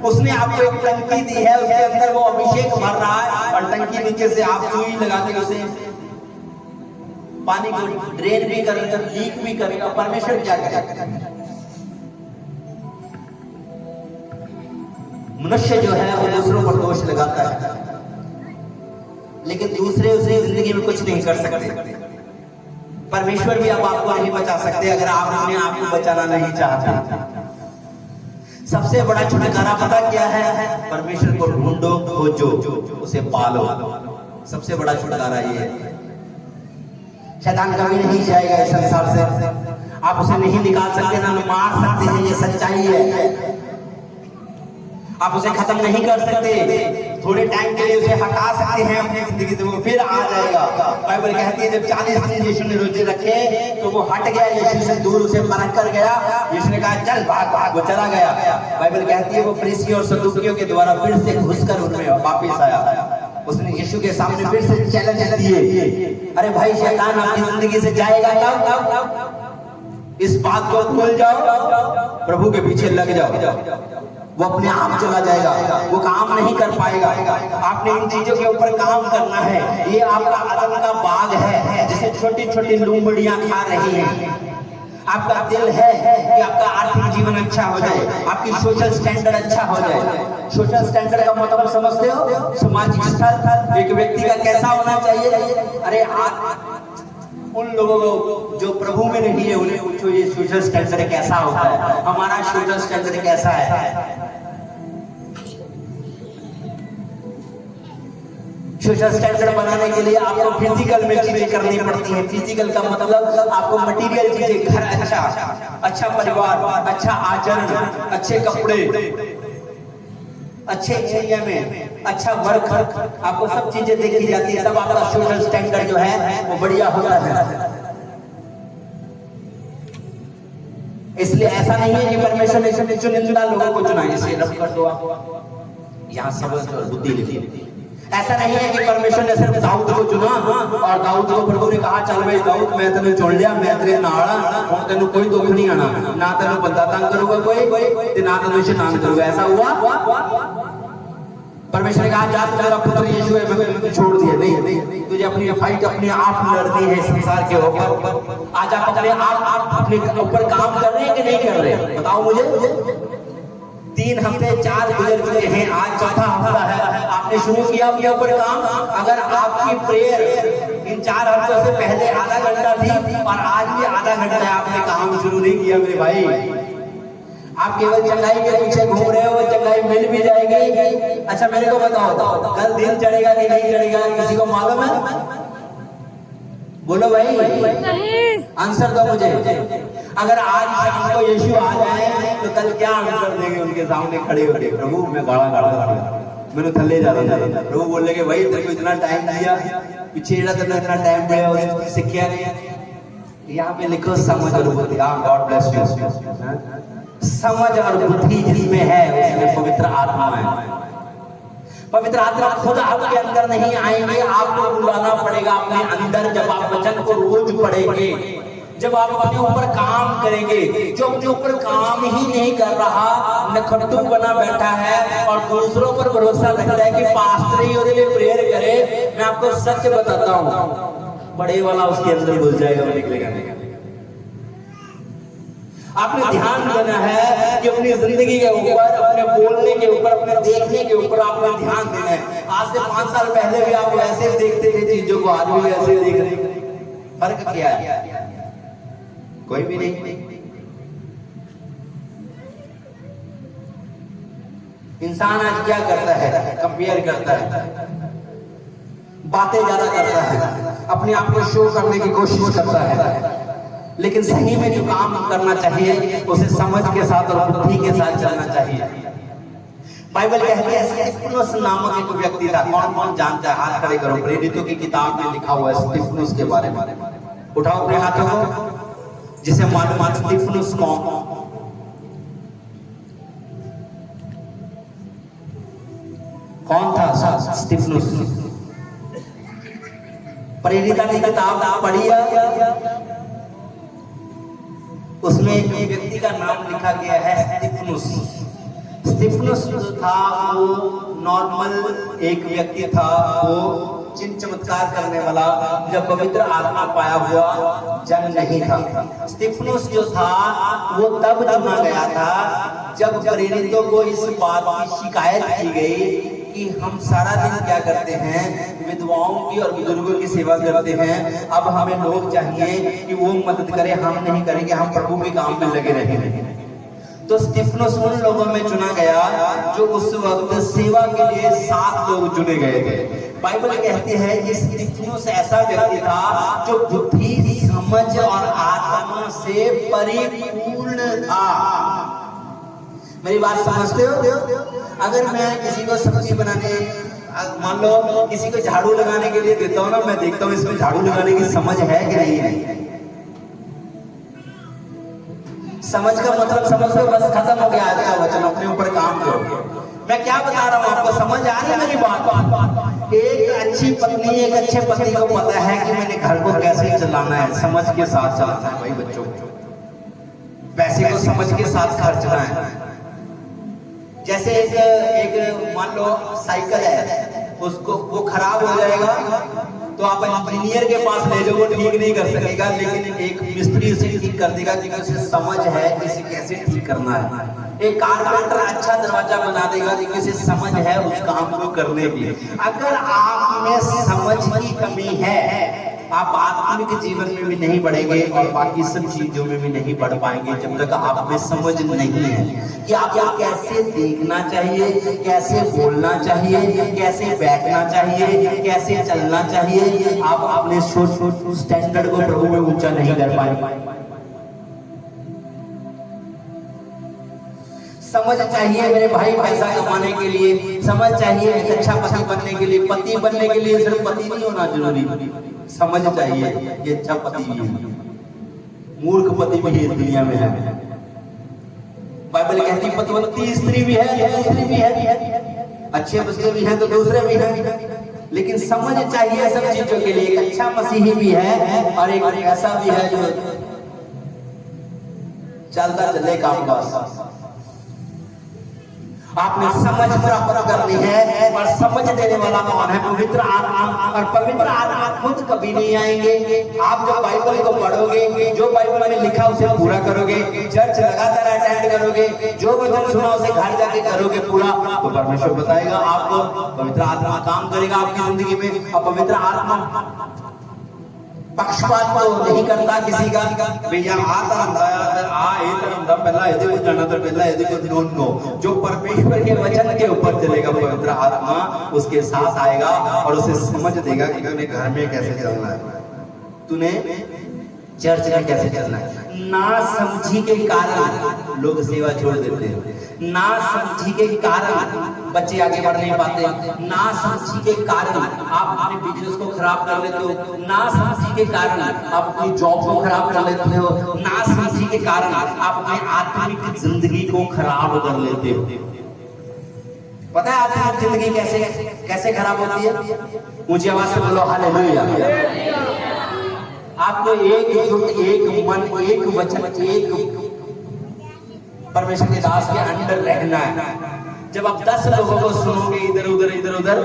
उसने आपको एक टंकी दी है, उसके अंदर वो अभिषेक भर रहा है और टंकी नीचे से आप सुई लगा के उसे पानी को ड्रेन भी करेगा, लीक भी करेगा। परमेश्वर क्या करेगा? मनुष्य जो है वो दूसरों पर दोष लगाता है, लेकिन दूसरे उसे जिंदगी में कुछ नहीं कर सकते। परमेश्वर भी अब आपको नहीं बचा सकते अगर आप अपने आप को बचाना नहीं चाहते। सबसे बड़ा छुटकारा पता क्या है? परमेश्वर को ढूंढो, खोजो, उसे पालो। सबसे बड़ा छुटकारा ये है। शैतान कभी नहीं जाएगा इस संसार से, आप उसे नहीं निकाल सकते, ना मार सकते हैं, ये सच्चाई है। आप उसे खत्म नहीं कर सकते, थोड़े टाइम के लिए उसे हटा सकते हैं अपनी जिंदगी से, वो फिर आ जाएगा। बाइबल कहती है जब 40 दिन यीशु ने रोजे रखे तो वो हट गया, यीशु से दूर उसे परख कर गया। यीशु ने कहा चल भाग भाग, वो चला गया। बाइबल कहती है वो फरीसियों और सदूकियों के द्वारा फिर से घुसकर उनमें वापस आया। उसने यीशु के सामने फिर से चैलेंज दिए, अरे भाई शैतान आपकी जिंदगी से जाएगा कब? इस बात को भूल जाओ, प्रभु के पीछे लग जाओ, वो अपने आप चला जाएगा, वो काम नहीं कर पाएगा। आपने इन चीजों के ऊपर काम करना है। ये आपका अदम का बाग है जिसे छोटी छोटी लूमड़ियां खा रही हैं। आपका दिल है कि आपका आर्थिक जीवन अच्छा हो जाए, आपकी सोशल स्टैंडर्ड अच्छा हो जाए। सोशल स्टैंडर्ड का मतलब समझते हो? सामाजिक स्तर एक व्यक्ति का कैसा होना चाहिए। अरे उन लोगों को जो प्रभु में नहीं है उन्हें पूछो ये सोशल स्टैंडर्ड कैसा होता है, हमारा सोशल स्टैंडर्ड कैसा है। सोशल स्टैंडर्ड बनाने के लिए आपको फिजिकल में चीजें करनी पड़ती हैं। फिजिकल का मतलब आपको मटेरियल चीजें, घर अच्छा परिवार, अच्छा आचरण, अच्छे कपड़े, अच्छे एरिया में अच्छा वर्क, आपको सब चीजें देखी जाती है, तब आपका सोशल स्टैंडर्ड जो है वो बढ़िया होता है। इसलिए ऐसा नहीं है कि परमेश्वर ने चुनिंदा लोगों को चुना इसे रब कर दो आप यहाँ समझ और बुद्धि लिखी। ऐसा नहीं है कि परमेश्वर ने सिर्फ दाऊद को चुना और दाऊद को प्रभु ने कहा चल भाई दाऊद मैं तेने चुन लिया, मैं तेरे नाल हूं, तेन कोई दुख नहीं आना, ना तेन बंदा तंग करूंगा कोई ते ना तेन शैतान करूंगा। ऐसा हुआ? परमेश्वर ने कहा जा तू मेरा पुत्र यीशु है, मैं छोड़ दिया नहीं, तुझे अपनी फाइट अपने आप लड़नी है संसार के ऊपर। आज आप अपने आप अपने ऊपर काम कर रहे हैं कि नहीं कर रहे बताओ मुझे। 3 हफ्ते 4 गुजर चुके हैं, आज चौथा हफ्ता है, आपने शुरू किया अपने ऊपर काम। अगर आपकी प्रेयर इन 4 हफ्तों से पहले आधा घंटा थी और आज भी आधा घंटा है, आपने काम शुरू नहीं किया मेरे भाई। आप केवल चंगाई के पीछे घूम रहे हो, चंगाई मिल भी जाएगी। अच्छा मेरे को बताओ कल दिन चढ़ेगा कि नहीं चढ़ेगा, किसी को मालूम है? बोलो भाई, आंसर दो मुझे। अगर आज शाम को यीशु आ जाए तो कल क्या आंसर देंगे उनके सामने खड़े होके? प्रभु मैं गाड़ा मैंने थल्ले जा रहा था। प्रभु बोले कि भाई तेरे को इतना टाइम दिया, पीछे इतना टाइम दिया और सीखिया नहीं। यहाँ पे लिखो समझ और बुद्धि। God bless you. समझ और बुद्धि जिसमें है उसमें पवित्र आत्मा है। पवित्र आत्मा खुद आपके अंदर नहीं आएंगे, आपको बुलाना पड़ेगा अपने अंदर। जब आप वचन को रोज पढ़ेंगे, जब आप अपने ऊपर काम करेंगे, जो अपने ऊपर काम ही नहीं कर रहा, नखट्टू बना बैठा है और दूसरों पर भरोसा रखता है कि पास्टर ही उसके लिए प्रेयर करे, मैं आपको सच बताता हूँ बड़े वाला उसके अंदर घुस जाएगा और निकलेगा नहीं। आपने ध्यान देना है कि अपनी जिंदगी के ऊपर, अपने बोलने के ऊपर, अपने देखने के ऊपर आपने ध्यान देना है। आज से 5 साल पहले भी आप वैसे देखते थे चीजों को, आज भी वैसे देख रहे। फर्क क्या है? कोई भी नहीं। इंसान आज क्या करता है? कंपेयर करता है, बातें ज्यादा करता है, अपने आप को शो करने की कोशिश करता है। लेकिन सही में जो काम करना चाहिए उसे समझ के साथ और बुद्धि के साथ चलना चाहिए। बाइबल कहती है स्तिफनुस नामक एक व्यक्ति था। कौन कौन जानता है? हाथ खड़े करो। प्रेरितों की किताब में लिखा हुआ है स्तिफनुस के बारे में। उठाओ अपने हाथों को जिसे मालूम है स्तिफनुस कौन था? स्तिफनुस। प्रेरितों की किताब पढ़ी, उसमें एक व्यक्ति का नाम लिखा गया है स्तिफनुस। स्तिफनुस जो था वो नॉर्मल एक व्यक्ति था, वो चिन्ह चमत्कार करने वाला, जब पवित्र आत्मा पाया हुआ जन नहीं था। स्तिफनुस जो था वो तब चुना गया था जब प्रेरितों को इस बात की शिकायत की गई कि हम सारा दिन क्या करते हैं, विधवाओं की और बुजुर्गों की सेवा करते हैं, अब हमें लोग चाहिए कि वो मदद करें, हम नहीं करेंगे, हम प्रभु के काम में लगे रहेंगे। तो स्तिफनुस उन लोगों में चुना गया जो उस वक्त सेवा के लिए 7 लोग चुने गए थे। बाइबल कहती है कि स्तिफनुस ऐसा व्यक्ति था जो बुद्धि, समझ और आत्मा से परिपूर्ण था। मेरी बात समझते हो? अगर मैं किसी को सब्जी बनाने, मान लो किसी को झाड़ू लगाने के लिए देता हूँ ना, मैं देखता हूँ इसमें झाड़ू लगाने की समझ है कि नहीं है। समझ का मतलब समझ लो, बस खत्म हो गया। आज का वचन अपने ऊपर काम करो। मैं क्या बता रहा हूँ आपको, समझ आ रही है मेरी बात? एक अच्छी पत्नी, एक अच्छे पति को पता है कि मैंने घर को कैसे चलाना है, समझ के साथ चलाना है। भाई बच्चों, पैसे को समझ के साथ खर्चना है। जैसे एक मान लो साइकिल है, उसको वो खराब हो जाएगा तो आप इंजीनियर के पास ले जाओ, वो ठीक नहीं कर सकेगा, लेकिन एक मिस्त्री उसे ठीक कर देगा कि उसे समझ है इसे कैसे ठीक करना है। एक कारपेंटर अच्छा दरवाजा बना देगा कि उसे समझ है उस काम को करने की। अगर आप में समझ की कमी है, आप आत्मिक जीवन में भी नहीं बढ़ेंगे और बाकी सब चीजों में भी नहीं बढ़ पाएंगे जब तक आप में समझ नहीं है कि आपको कैसे देखना चाहिए, कैसे बोलना चाहिए, कैसे बैठना चाहिए, कैसे चलना चाहिए। आप अपने स्टैंडर्ड को प्रभु में ऊंचा नहीं कर पाएंगे। समझ चाहिए मेरे भाई पैसा कमाने के लिए, समझ चाहिए एक अच्छा पति बनने के लिए। पति बनने के लिए सिर्फ पति नहीं होना जरूरी, समझ चाहिए ये अच्छा पति भी है। मूर्ख पति भी इस दुनिया में है। बाइबल कहती पतिवती स्त्री भी है, दूसरी भी है, अच्छे बच्चे भी हैं तो दूसरे भी हैं, लेकिन समझ चाहिए सब चीजों के लिए। एक अच्छा मसीही भी है और एक ऐसा भी है जो चलता चले काम काज। आपने समझ प्राप्त करनी है और समझ देने वाला कौन है? पवित्र आत्मा। और पवित्र आत्मा खुद कभी नहीं आएंगे। आप जो बाइबल को पढ़ोगे, जो बाइबल में लिखा उसे पूरा करोगे, चर्च लगातार अटेंड करोगे, जो वचन सुना उसे घर जाके करोगे पूरा, तो परमेश्वर बताएगा आपको, पवित्र आत्मा काम करेगा आपकी जिंदगी में। और पवित्र आत्मा पक्षपात तो नहीं करता किसी का, भैया जो परमेश्वर के वचन के ऊपर चलेगा पवित्र आत्मा उसके साथ आएगा और उसे समझ देगा कि तूने घर में कैसे चलना है, तूने चर्च में कैसे चलना है। ना समझी के कारण लोग सेवा छोड़ देते हैं, ना समझी के कारण बच्चे आगे बढ़ नहीं पाते, ना समझी के कारण आप अपने बिजनेस को खराब कर लेते हो, ना समझी के कारण आप अपनी जॉब को खराब कर लेते हो, ना समझी के कारण आप अपनी आत्मिक जिंदगी को खराब कर लेते हो। पता है आत्मिक जिंदगी कैसे कैसे खराब होती है? ऊंची आवाज से बोलो हालेलुया। आपको एक मन, एक वचन, एक परमेश्वर के दास के अंडर रहना है। जब आप 10 लोगों को सुनोगे इधर उधर,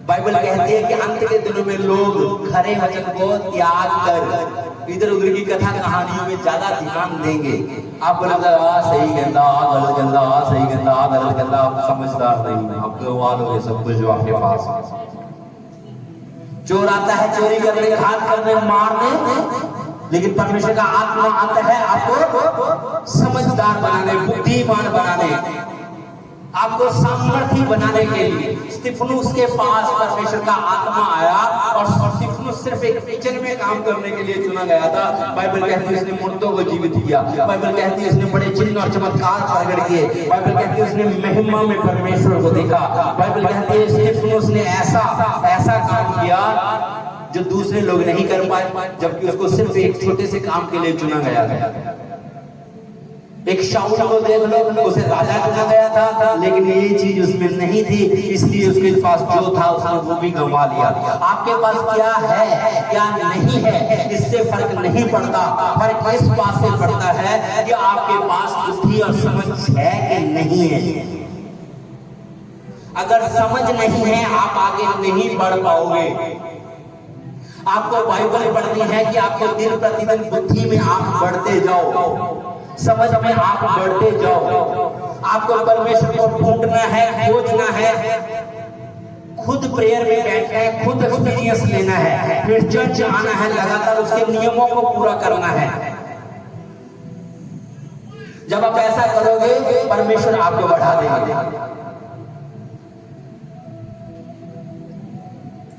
बाइबल कहती है कि अंत के दिनों में लोग खरे वचन को त्याग कर इधर उधर की कथा कहानियों में ज्यादा ध्यान देंगे। आप बोलोगे सही कहता, गलत कहता, सही कहता, गलत कहता, आप समझदार नहीं, आप गंवा सब कुछ जो आपके पास। चोर आता है चोरी करने, घात करने, मारने, लेकिन परमेश्वर का आत्मा आता है आपको समझदार बनाने, बुद्धिमान बनाने, आपको सामर्थी बनाने के लिए। स्तिफनुस के पास परमेश्वर का आत्मा आया और स्तिफनुस सिर्फ एक किचन में काम करने के लिए चुना गया था। बाइबल कहती है उसने मुर्दों को जीवित किया, बाइबल कहती है उसने बड़े चिन्ह और चमत्कार प्रकट किए, बाइबल कहती है उसने महिमा में परमेश्वर को देखा, बाइबल कहती है स्तिफनुस ने ऐसा काम किया जो दूसरे लोग नहीं कर पाए, जबकि उसको सिर्फ एक छोटे से काम के लिए चुना गया था। एक शाऊल को देख लो, उसे राजा चुना गया था, लेकिन ये चीज उसमें नहीं थी, इसलिए उसके पास जो था उसने वो भी गंवा लिया। आपके पास क्या है क्या नहीं है इससे फर्क नहीं पड़ता, फर्क इस बात से पड़ता है कि आपके पास बुद्धि और समझ है कि नहीं है। अगर समझ नहीं है आप आगे नहीं बढ़ पाओगे। आपको बाइबल पढ़नी है कि आपको दिन प्रतिदिन बुद्धि में आप बढ़ते जाओ, समझ में आप बढ़ते जाओ। आपको परमेश्वर को ढूंढना है, खोजना है, खुद प्रेयर में बैठना है, खुद एक्सपीरियंस लेना है, फिर चर्च आना है, लगातार उसके नियमों को पूरा करना है। जब आप ऐसा करोगे परमेश्वर आपको बढ़ा देगा।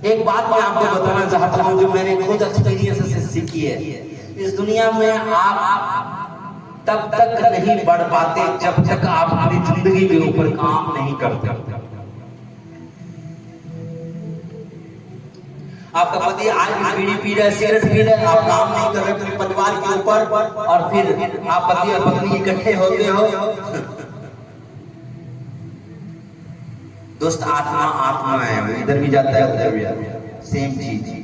एक बात मैं आपको बताना चाहता हूं जो मैंने खुद एक्सपीरियंस से सीखी है। इस दुनिया में आप तब तक नहीं बढ़ पाते जब तक आप अपनी जिंदगी के ऊपर काम नहीं करते। आपका पति आज बीड़ी पी रहा है, सिगरेट पी रहा है, आप काम नहीं कर रहे अपने परिवार के ऊपर, और फिर आप पति और पत्नी इकट्ठे होते हो। दोस्त आत्मा है, इधर भी जाता है उधर भी आता है, सेम चीज।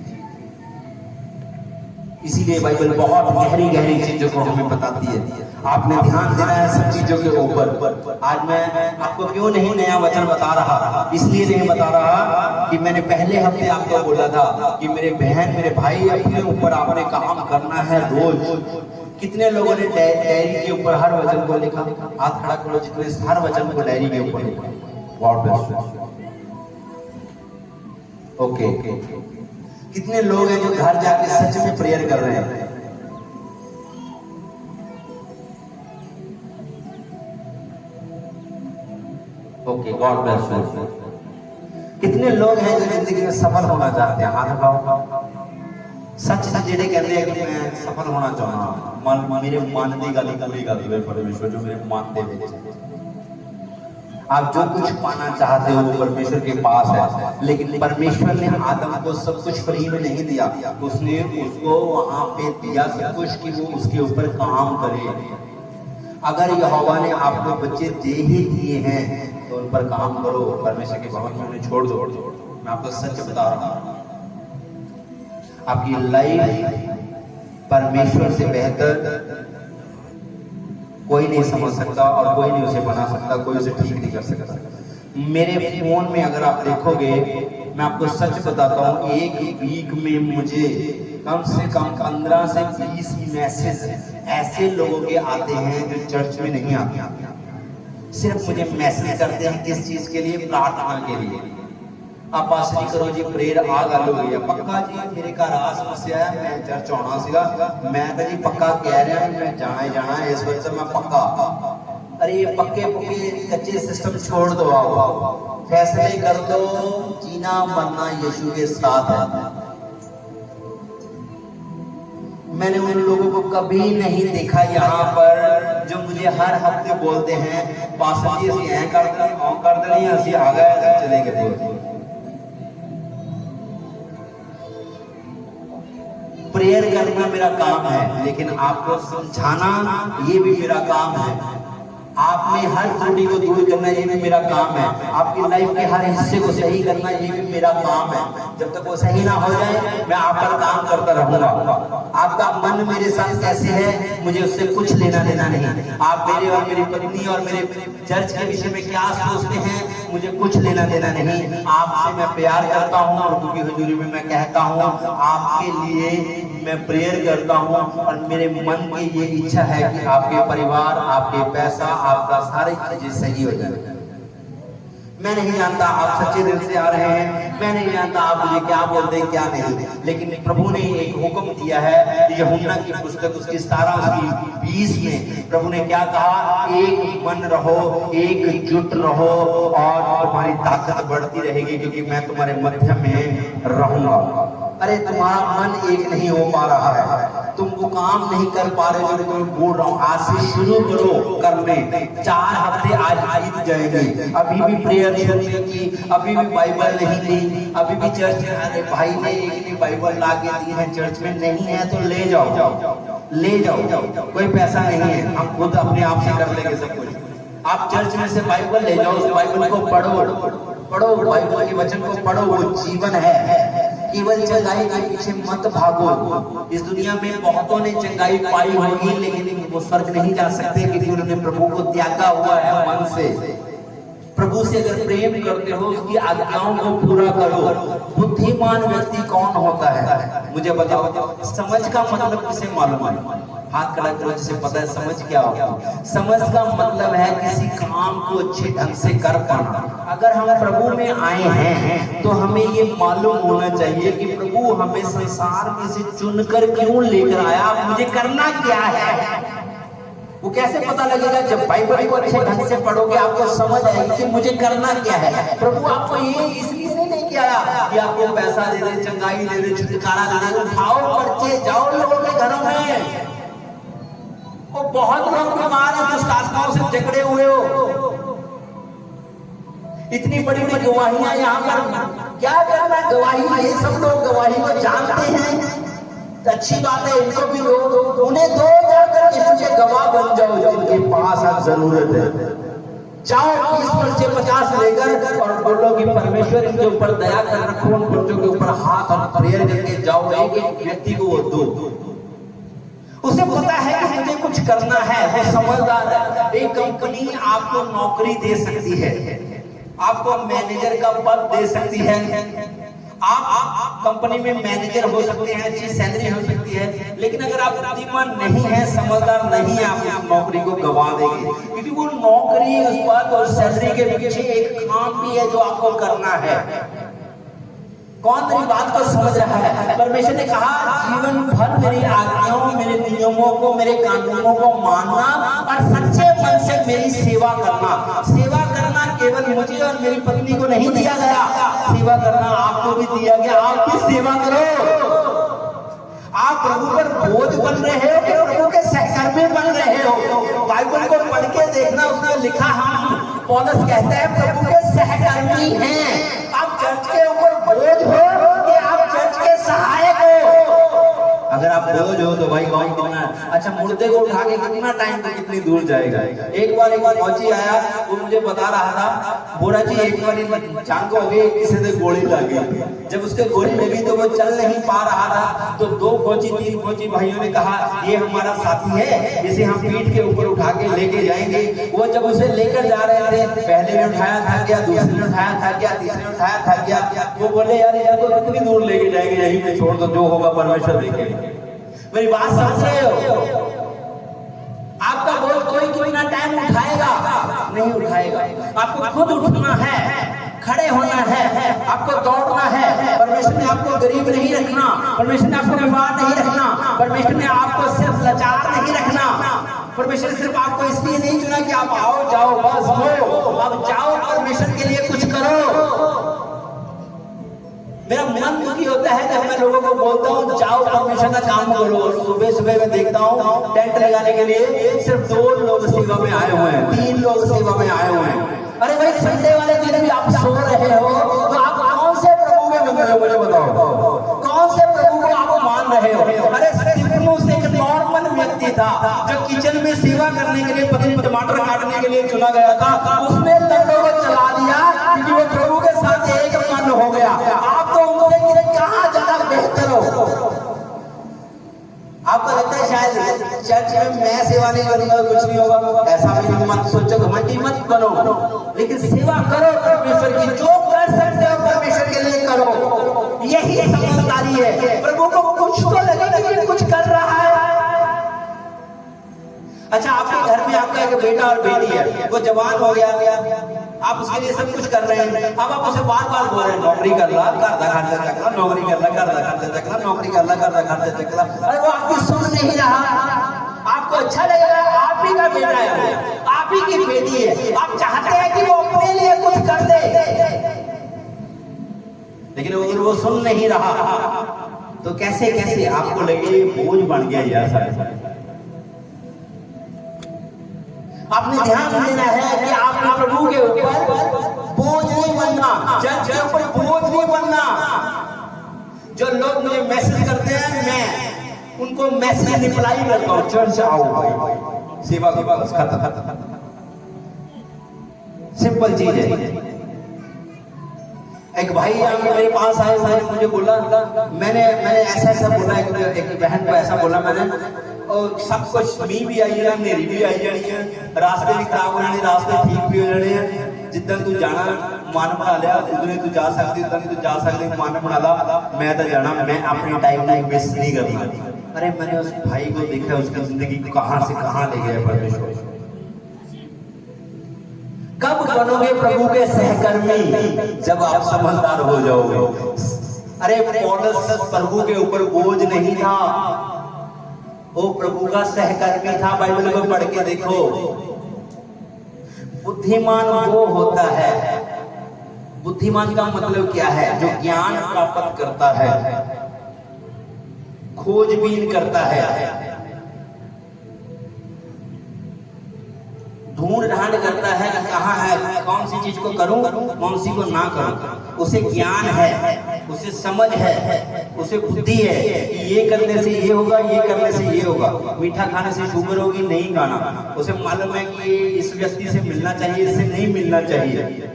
इसीलिए बाइबल बहुत गहरी गहरी चीजों को हमें बताती है। आपने ध्यान देना है सब चीजों के ऊपर। आज मैं आपको क्यों नहीं नया वचन बता रहा, इसलिए नहीं बता रहा कि मैंने पहले हफ्ते आपको बोला था कि मेरे बहन मेरे भाई अपने ऊपर आपने काम करना है रोज। कितने लोगों ने डायरी के ऊपर हर वचन को लिखा? हाथ खड़ा करो जितने हर वचन को डायरी के ऊपर लिखा। God bless you. ओके, कितने लोग हैं जो घर जाके सच में प्रेयर कर रहे हैं? Okay, God bless you. कितने लोग हैं जो जिंदगी में सफल होना चाहते हैं? हाथ उठाओ। सच जेडे कहते हैं कि मैं सफल होना चाहना, मेरे मन की गल पूरी कर दी परमेश्वर जो मेरे मन दे विच। आप जो कुछ पाना चाहते हो वो परमेश्वर के पास है, लेकिन परमेश्वर ने आदम को सब कुछ फ्री में नहीं दिया। उसने उसको वहां पे दिया सब कुछ कि वो उसके ऊपर काम करे। अगर यहोवा ने आपको बच्चे दे ही दिए हैं तो उन पर काम करो, परमेश्वर के भवन में उन्हें छोड़ दो। मैं आपको सच बता रहा हूं, आपकी लाइफ परमेश्वर से बेहतर कोई नहीं समझ सकता और कोई नहीं उसे बना सकता, कोई उसे ठीक नहीं कर सकता। मेरे फोन में अगर आप देखोगे, मैं आपको सच बताता हूँ, एक वीक में मुझे कम से कम 15 से 20 मैसेज ऐसे लोगों के आते हैं जो चर्च में नहीं आते, सिर्फ मुझे मैसेज करते हैं किस चीज के लिए? प्रार्थना के लिए। आप पासरी करो जी प्रेयर आ गल हो गई है, पक्का जी मेरे घर आ समस्या है, मैं चर्च आना सीगा, मैं तो जी पक्का कह रहा हूं मैं जाना ही जाना है, इस वजह से मैं पक्का। अरे ये पक्के पुक्के कच्चे सिस्टम छोड़ दो, आओ फैसले कर दो, जीना मरना यीशु के साथ है। मैंने उन लोगों को कभी नहीं देखा यहाँ पर जो मुझे हर हफ्ते बोलते हैं पास्टर जी असि ऐ कर देनी असि आ गए चले गए। प्रेयर करना मेरा काम है, लेकिन आपको समझाना ये भी मेरा काम है। आप में हर त्रुटि को दूर करना ये भी मेरा काम है। आपकी लाइफ के हर हिस्से को सही करना ये भी मेरा काम है। जब तक वो सही ना हो जाए मैं आप पर काम करता रहूंगा। आपका मन मेरे साथ कैसे है मुझे उससे कुछ लेना देना नहीं। आप मेरे और मेरी पत्नी और मेरे चर्च के विषय में क्या सोचते हैं मुझे कुछ लेना देना नहीं। आपसे मैं प्यार करता हूँ और उनकी हुजूरी में मैं कहता हूँ आपके लिए मैं प्रेयर करता हूँ और मेरे मन की ये इच्छा है कि आपके परिवार, आपके पैसा, आपका सारी चीजें सही हो जाए। मैं नहीं जानता आप सच्चे दिल से आ रहे हैं, मैं नहीं जानता आप मुझे क्या बोलते हैं क्या नहीं, लेकिन प्रभु ने एक हुक्म दिया है। यूहन्ना की पुस्तक उसकी 17:20 में प्रभु ने क्या कहा? एक मन रहो, एकजुट रहो और तुम्हारी ताकत बढ़ती रहेगी क्योंकि मैं तुम्हारे मध्य में रहूंगा। अरे तुम्हारा मन एक नहीं हो पा रहा है, तुम वो काम नहीं कर पा रहे जो मैं बोल रहा हूँ, आज से शुरू करो करने। 4 हफ्ते आज बीत जाएंगे, अभी भी प्रेयर शुरू नहीं की, अभी भी बाइबल नहीं ली, अभी भी चर्च अरे भाई ने एक ने बाइबल ला के दी है, चर्च में नहीं है तो ले जाओ, कोई पैसा नहीं है, हम खुद अपने आप से कर लेंगे सब कुछ। आप चर्च में से बाइबल ले जाओ, उस बाइबल को पढ़ो, बाइबल के वचन को पढ़ो, वो जीवन है। केवल चंगाई के पीछे मत भागो। इस दुनिया में बहुतों ने चंगाई पाई होगी लेकिन वो स्वर्ग नहीं जा सकते क्योंकि उन्होंने प्रभु को त्यागा हुआ है मन से। प्रभु से अगर प्रेम करते हो उसकी आज्ञाओं को पूरा करो। बुद्धिमान व्यक्ति कौन होता है मुझे बताओ? समझ का मतलब किसे मालूम है? हाथ खड़ा करो जिसे पता है समझ क्या होता है। समझ का मतलब है किसी काम को अच्छे ढंग से कर पाना। अगर हम प्रभु में आए हैं तो हमें ये मालूम होना चाहिए कि प्रभु हमें संसार में से चुनकर क्यों लेकर आया, मुझे करना क्या है। वो कैसे पता लगेगा? जब बाइबल को अच्छे ढंग से पढ़ोगे आपको समझ आएगी कि मुझे करना क्या है। प्रभु आपको ये इसलिए नहीं किया कि आपको पैसा दे दे, चंगाई दे दे, छुटकारा दे दे। उठाओ पर्चे, जाओ लोगों के घरों में। वो बहुत लोग बीमार हैं, दुष्ट आत्माओं से जकड़े हुए हो। इतनी बड़ी बड़ी गवाहियां यहाँ पर क्या करना? गवाही ये सब लोग गवाही को जानते हैं, अच्छी बात है, इनको भी दो, उन्हें दो जाकर के मुझे गवाह बन जाओ जिनके पास अब जरूरत है। जाओ 20 पर्चे 50 लेकर और बोलो कि परमेश्वर इनके ऊपर दया कर रखो। उन पर्चों के ऊपर हाथ और प्रेयर करके जाओ, एक व्यक्ति को वो दो। उसे पता है कि मुझे कुछ करना है, वो समझदार है। एक कंपनी आपको नौकरी दे सकती है, आपको मैनेजर का पद दे सकती है, आप कंपनी में मैनेजर हो सकते हैं, अच्छी सैलरी हो सकती है, लेकिन अगर आप बुद्धिमान नहीं है, समझदार नहीं है, आप उस नौकरी को गंवा देंगे। क्योंकि वो नौकरी, उस पद और सैलरी के पीछे एक काम भी है जो आपको करना है। कौन मेरी बात को समझ रहा है? परमेश्वर ने कहा जीवन भर मेरी आज्ञाओं, मेरे नियमों को, मेरे कानूनों को मानना और सच्चे मन से मेरी सेवा करना। सेवा करना केवल मुझे और मेरी पत्नी को नहीं दिया गया, सेवा करना आपको भी दिया गया। आप भी सेवा करो। आप प्रभु पर बोझ बन रहे हो कि प्रभु के सहकर्मी बन रहे हो? बाइबल को पढ़ के देखना, उसमें लिखा हम पौलुस कहते हैं प्रभु के सहकर्मी हैं। आप चर्च के ऊपर बोझ हो कि आप चर्च के सहायक हो? अगर आप बोझ हो तो भाई कौन कितना, अच्छा मुर्दे को उठा के कितना टाइम पे कितनी दूर जाएगा। एक बार फौजी आया, वो मुझे बता रहा था, बोला जी एक बार चांद को अभी किसी से गोली लगी। जब उसके गोली लगी तो वो चल नहीं पा रहा था, तो 2 फौजी 3 फौजी भाइयों ने कहा ये हमारा साथी है, इसे हम पीठ के ऊपर उठा के लेके जाएंगे। वो जब उसे लेकर जा रहे थे, पहले ने उठाया था क्या, दूसरे ने उठाया था क्या, तीसरे ने उठाया था क्या, वो बोले यार इनको कितनी दूर लेके जाएंगे, यहीं पे छोड़ दो, जो होगा परमेश्वर देखेगा। मेरी बात समझ रहे हो? आपका बोझ कोई कितना टाइम उठाएगा? नहीं उठाएगा। आपको खुद उठना है, खड़े होना है, आपको दौड़ना है। परमेश्वर ने आपको गरीब नहीं रखना, परमेश्वर ने आपको बीमार नहीं रखना, परमेश्वर ने आपको सिर्फ लाचार नहीं रखना। परमेश्वर सिर्फ आपको इसलिए नहीं चुना कि आप आओ जाओ बस हो, अब जाओ परमेश्वर के लिए कुछ करो। मेरा मन दुखी होता है जब मैं लोगों को बोलता हूँ जाओ परमेश्वर का काम करो। सुबह सुबह मैं देखता हूँ टेंट लगाने के लिए सिर्फ 2 लोग सेवा में आए हुए हैं, 3 लोग सेवा में आए हुए हैं। अरे भाई संडे वाले दिन भी आप सो रहे हो, तो आप कौन से प्रभु में बन रहे हो? मुझे बताओ, कौन से प्रभु को आप मान रहे हो? अरे स्तिफनुस एक नॉर्मल व्यक्ति था जो किचन में सेवा करने के लिए, पत्नी टमाटर काटने के लिए चुना गया था, उसने लड़कों को चला दिया क्योंकि वो प्रभु के साथ एक मन हो गया। आप तो उनसे कहाँ ज्यादा बेहतर हो? आपको लगता है शायद चर्च में मैं सेवा नहीं करूंगा कुछ नहीं होगा? ऐसा भी मत सोचो, घमंडी मत बनो, लेकिन सेवा करो परमेश्वर की। जो कर सकते हो परमेश्वर के लिए करो, यही समझदारी है। प्रभु को कुछ तो लगेगा कि कुछ कर रहा है। अच्छा आपके घर में आपका एक बेटा और बेटी है, वो जवान हो गया, आप उसके लिए सब कुछ कर रहे हैं, अब आप उसे बार बार बोल रहे हैं नौकरी कर रहा, घर दा खर्चा चकला, नौकरी कर रहा, घर दा खर्चा चकला, नौकरी कर रहा, घर दा खर्चा चकला। अरे वो आपकी सुन नहीं रहा। आपको अच्छा लगेगा, आप ही का बेटा है, आप ही की बेटी है, आप चाहते हैं कि वो अपने लिए कुछ कर दे, लेकिन अगर वो सुन नहीं रहा तो कैसे कैसे आपको लगे बोझ बन गया यार साहब। आपने ध्यान देना है कि आपने प्रभु के ऊपर बोझ नहीं बनना, चर्च के ऊपर बोझ नहीं बनना। जो लोग मुझे मैसेज करते हैं, मैं उनको मैसेज रिप्लाई करता हूँ, चर्च आओ भाई, सेवा के बाद खत्म। सिंपल चीज है। एक भाई मेरे पास आए, मुझे बोला, मैंने ऐसा बोला, एक बहन को ऐसा बोला मैंने, और सब कुछ मी भी आई है, मेरी भी आई जानी है, रास्ते भी खराब हो जाने, रास्ते ठीक भी हो जाने हैं। जिद्दन तू जाना मन बना लिया, उधर तू जा सकती, उधर तू जा सकती, मन बना ला, मैं तो जाना, मैं अपनी टाइम को मिस नहीं करना। अरे मैंने उस भाई को देखा, उसकी जिंदगी कहां से कहां ले गया परमेश्वर। कब बनोगे प्रभु के सहकर्मी? जब आप समझदार हो जाओगे। अरे पौलुस प्रभु के ऊपर बोझ नहीं था, वो प्रभु का सहकर्मी था। बाइबल को पढ़ के देखो। बुद्धिमान वो होता है, बुद्धिमान का मतलब क्या है? जो ज्ञान प्राप्त करता है, खोजबीन करता है, ढूंढ ढांड करता है कि कहाँ है, कौन सी चीज को करूं, कौन सी को ना करूं। उसे ज्ञान है, उसे समझ है, उसे बुद्धि है कि ये करने से ये होगा, ये करने से ये होगा, मीठा खाने से शुगर होगी, नहीं खाना। उसे मालूम है कि इस व्यक्ति से मिलना चाहिए, इससे नहीं मिलना चाहिए,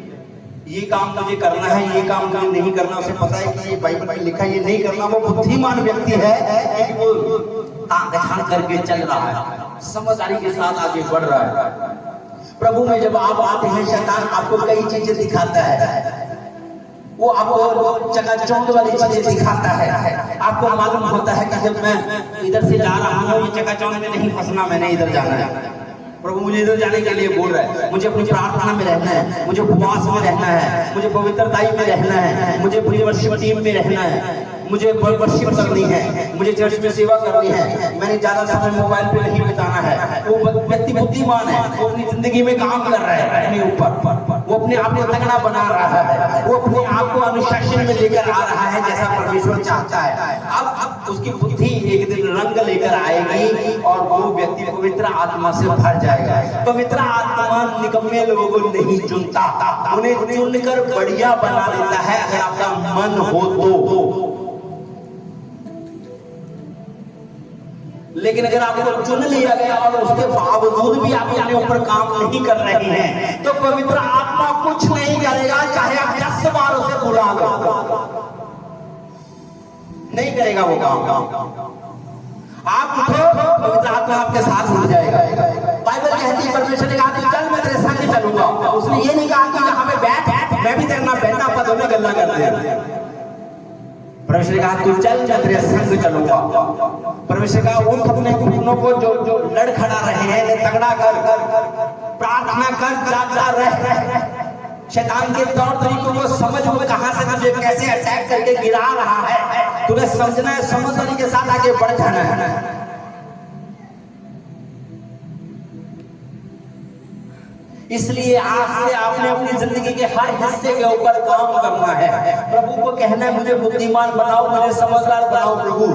ये काम मुझे करना है, ये काम मुझे नहीं करना। उसे पता है कि ये बाइबल में लिखा है, ये नहीं करना। वो बुद्धिमान व्यक्ति है कि वो ताक झांक करके चल रहा है, समझदारी के साथ आगे बढ़ रहा है। प्रभु में जब आप आते हैं, शैतान आपको कई चीजें दिखाता है, वो आपको चकाचौंध वाली चीजें दिखाता है। आपको मालूम होता है कि जब मैं इधर से जा रहा हूँ, ये चकाचौंध में नहीं फंसना, मैंने इधर जाना है। प्रभु मुझे इधर जाने के लिए बोल रहा है, मुझे अपनी प्रार्थना में रहना है, मुझे उपवास में रहना है, मुझे पवित्रताई में रहना है, मुझे पूरी वर्शिप टीम में रहना है, मुझे वर्शिप करनी है, मुझे चर्च में सेवा करनी है, मैंने ज्यादा समय मोबाइल पे नहीं बिताना है। वो व्यक्ति बुद्धिमान है, वो अपनी जिंदगी में काम कर रहा है अपने ऊपर, वो अपने आप को तगड़ा बना रहा है, वो अपने आप को अनुशासन में लेकर आ रहा है जैसा परमेश्वर चाहता है। अब उसकी बुद्धि एक दिन रंग लेकर आएगी और वो व्यक्ति पवित्र आत्मा से भर जाएगा। पवित्र आत्मा निकम्मे लोगों को नहीं चुनता, उन्हें चुनकर बढ़िया बना देता है अगर आपका मन हो तो। लेकिन अगर आपको चुन लिया गया और उसके बावजूद भी आप अपने ऊपर काम नहीं कर रहे हैं, तो पवित्र आत्मा कुछ नहीं करेगा, चाहे आप 10 बार उसे बुला लो, नहीं करेगा वो काम। आप उठो, पवित्र आत्मा आपके साथ हो जाएगा। बाइबल कहती है, परमेश्वर ने कहा चल मैं तेरे संग चलूंगा। उसने ये नहीं कहा कि यहाँ पे बैठ, मैं भी तेरे नाम बैठना, आपका दोनों गल्ला करते हैं। परमेश्वर ने कहा तू चल, मैं तेरे संग चलूंगा। परमेश्वर का उन अपने घुटनों को जो लड़खड़ा रहे हैं, तगड़ा कर, प्रार्थना कर, जागता रह। शैतान के तौर तरीकों को समझ, वो कहां से तुझे कैसे अटैक करके गिरा रहा है, तुम्हें समझना है, समझदारी के साथ आगे बढ़ जाना है। इसलिए आज से आपने अपनी जिंदगी के हर हिस्से के ऊपर काम करना है। प्रभु को कहना है मुझे बुद्धिमान बनाओ, मुझे समझदार बनाओ प्रभु।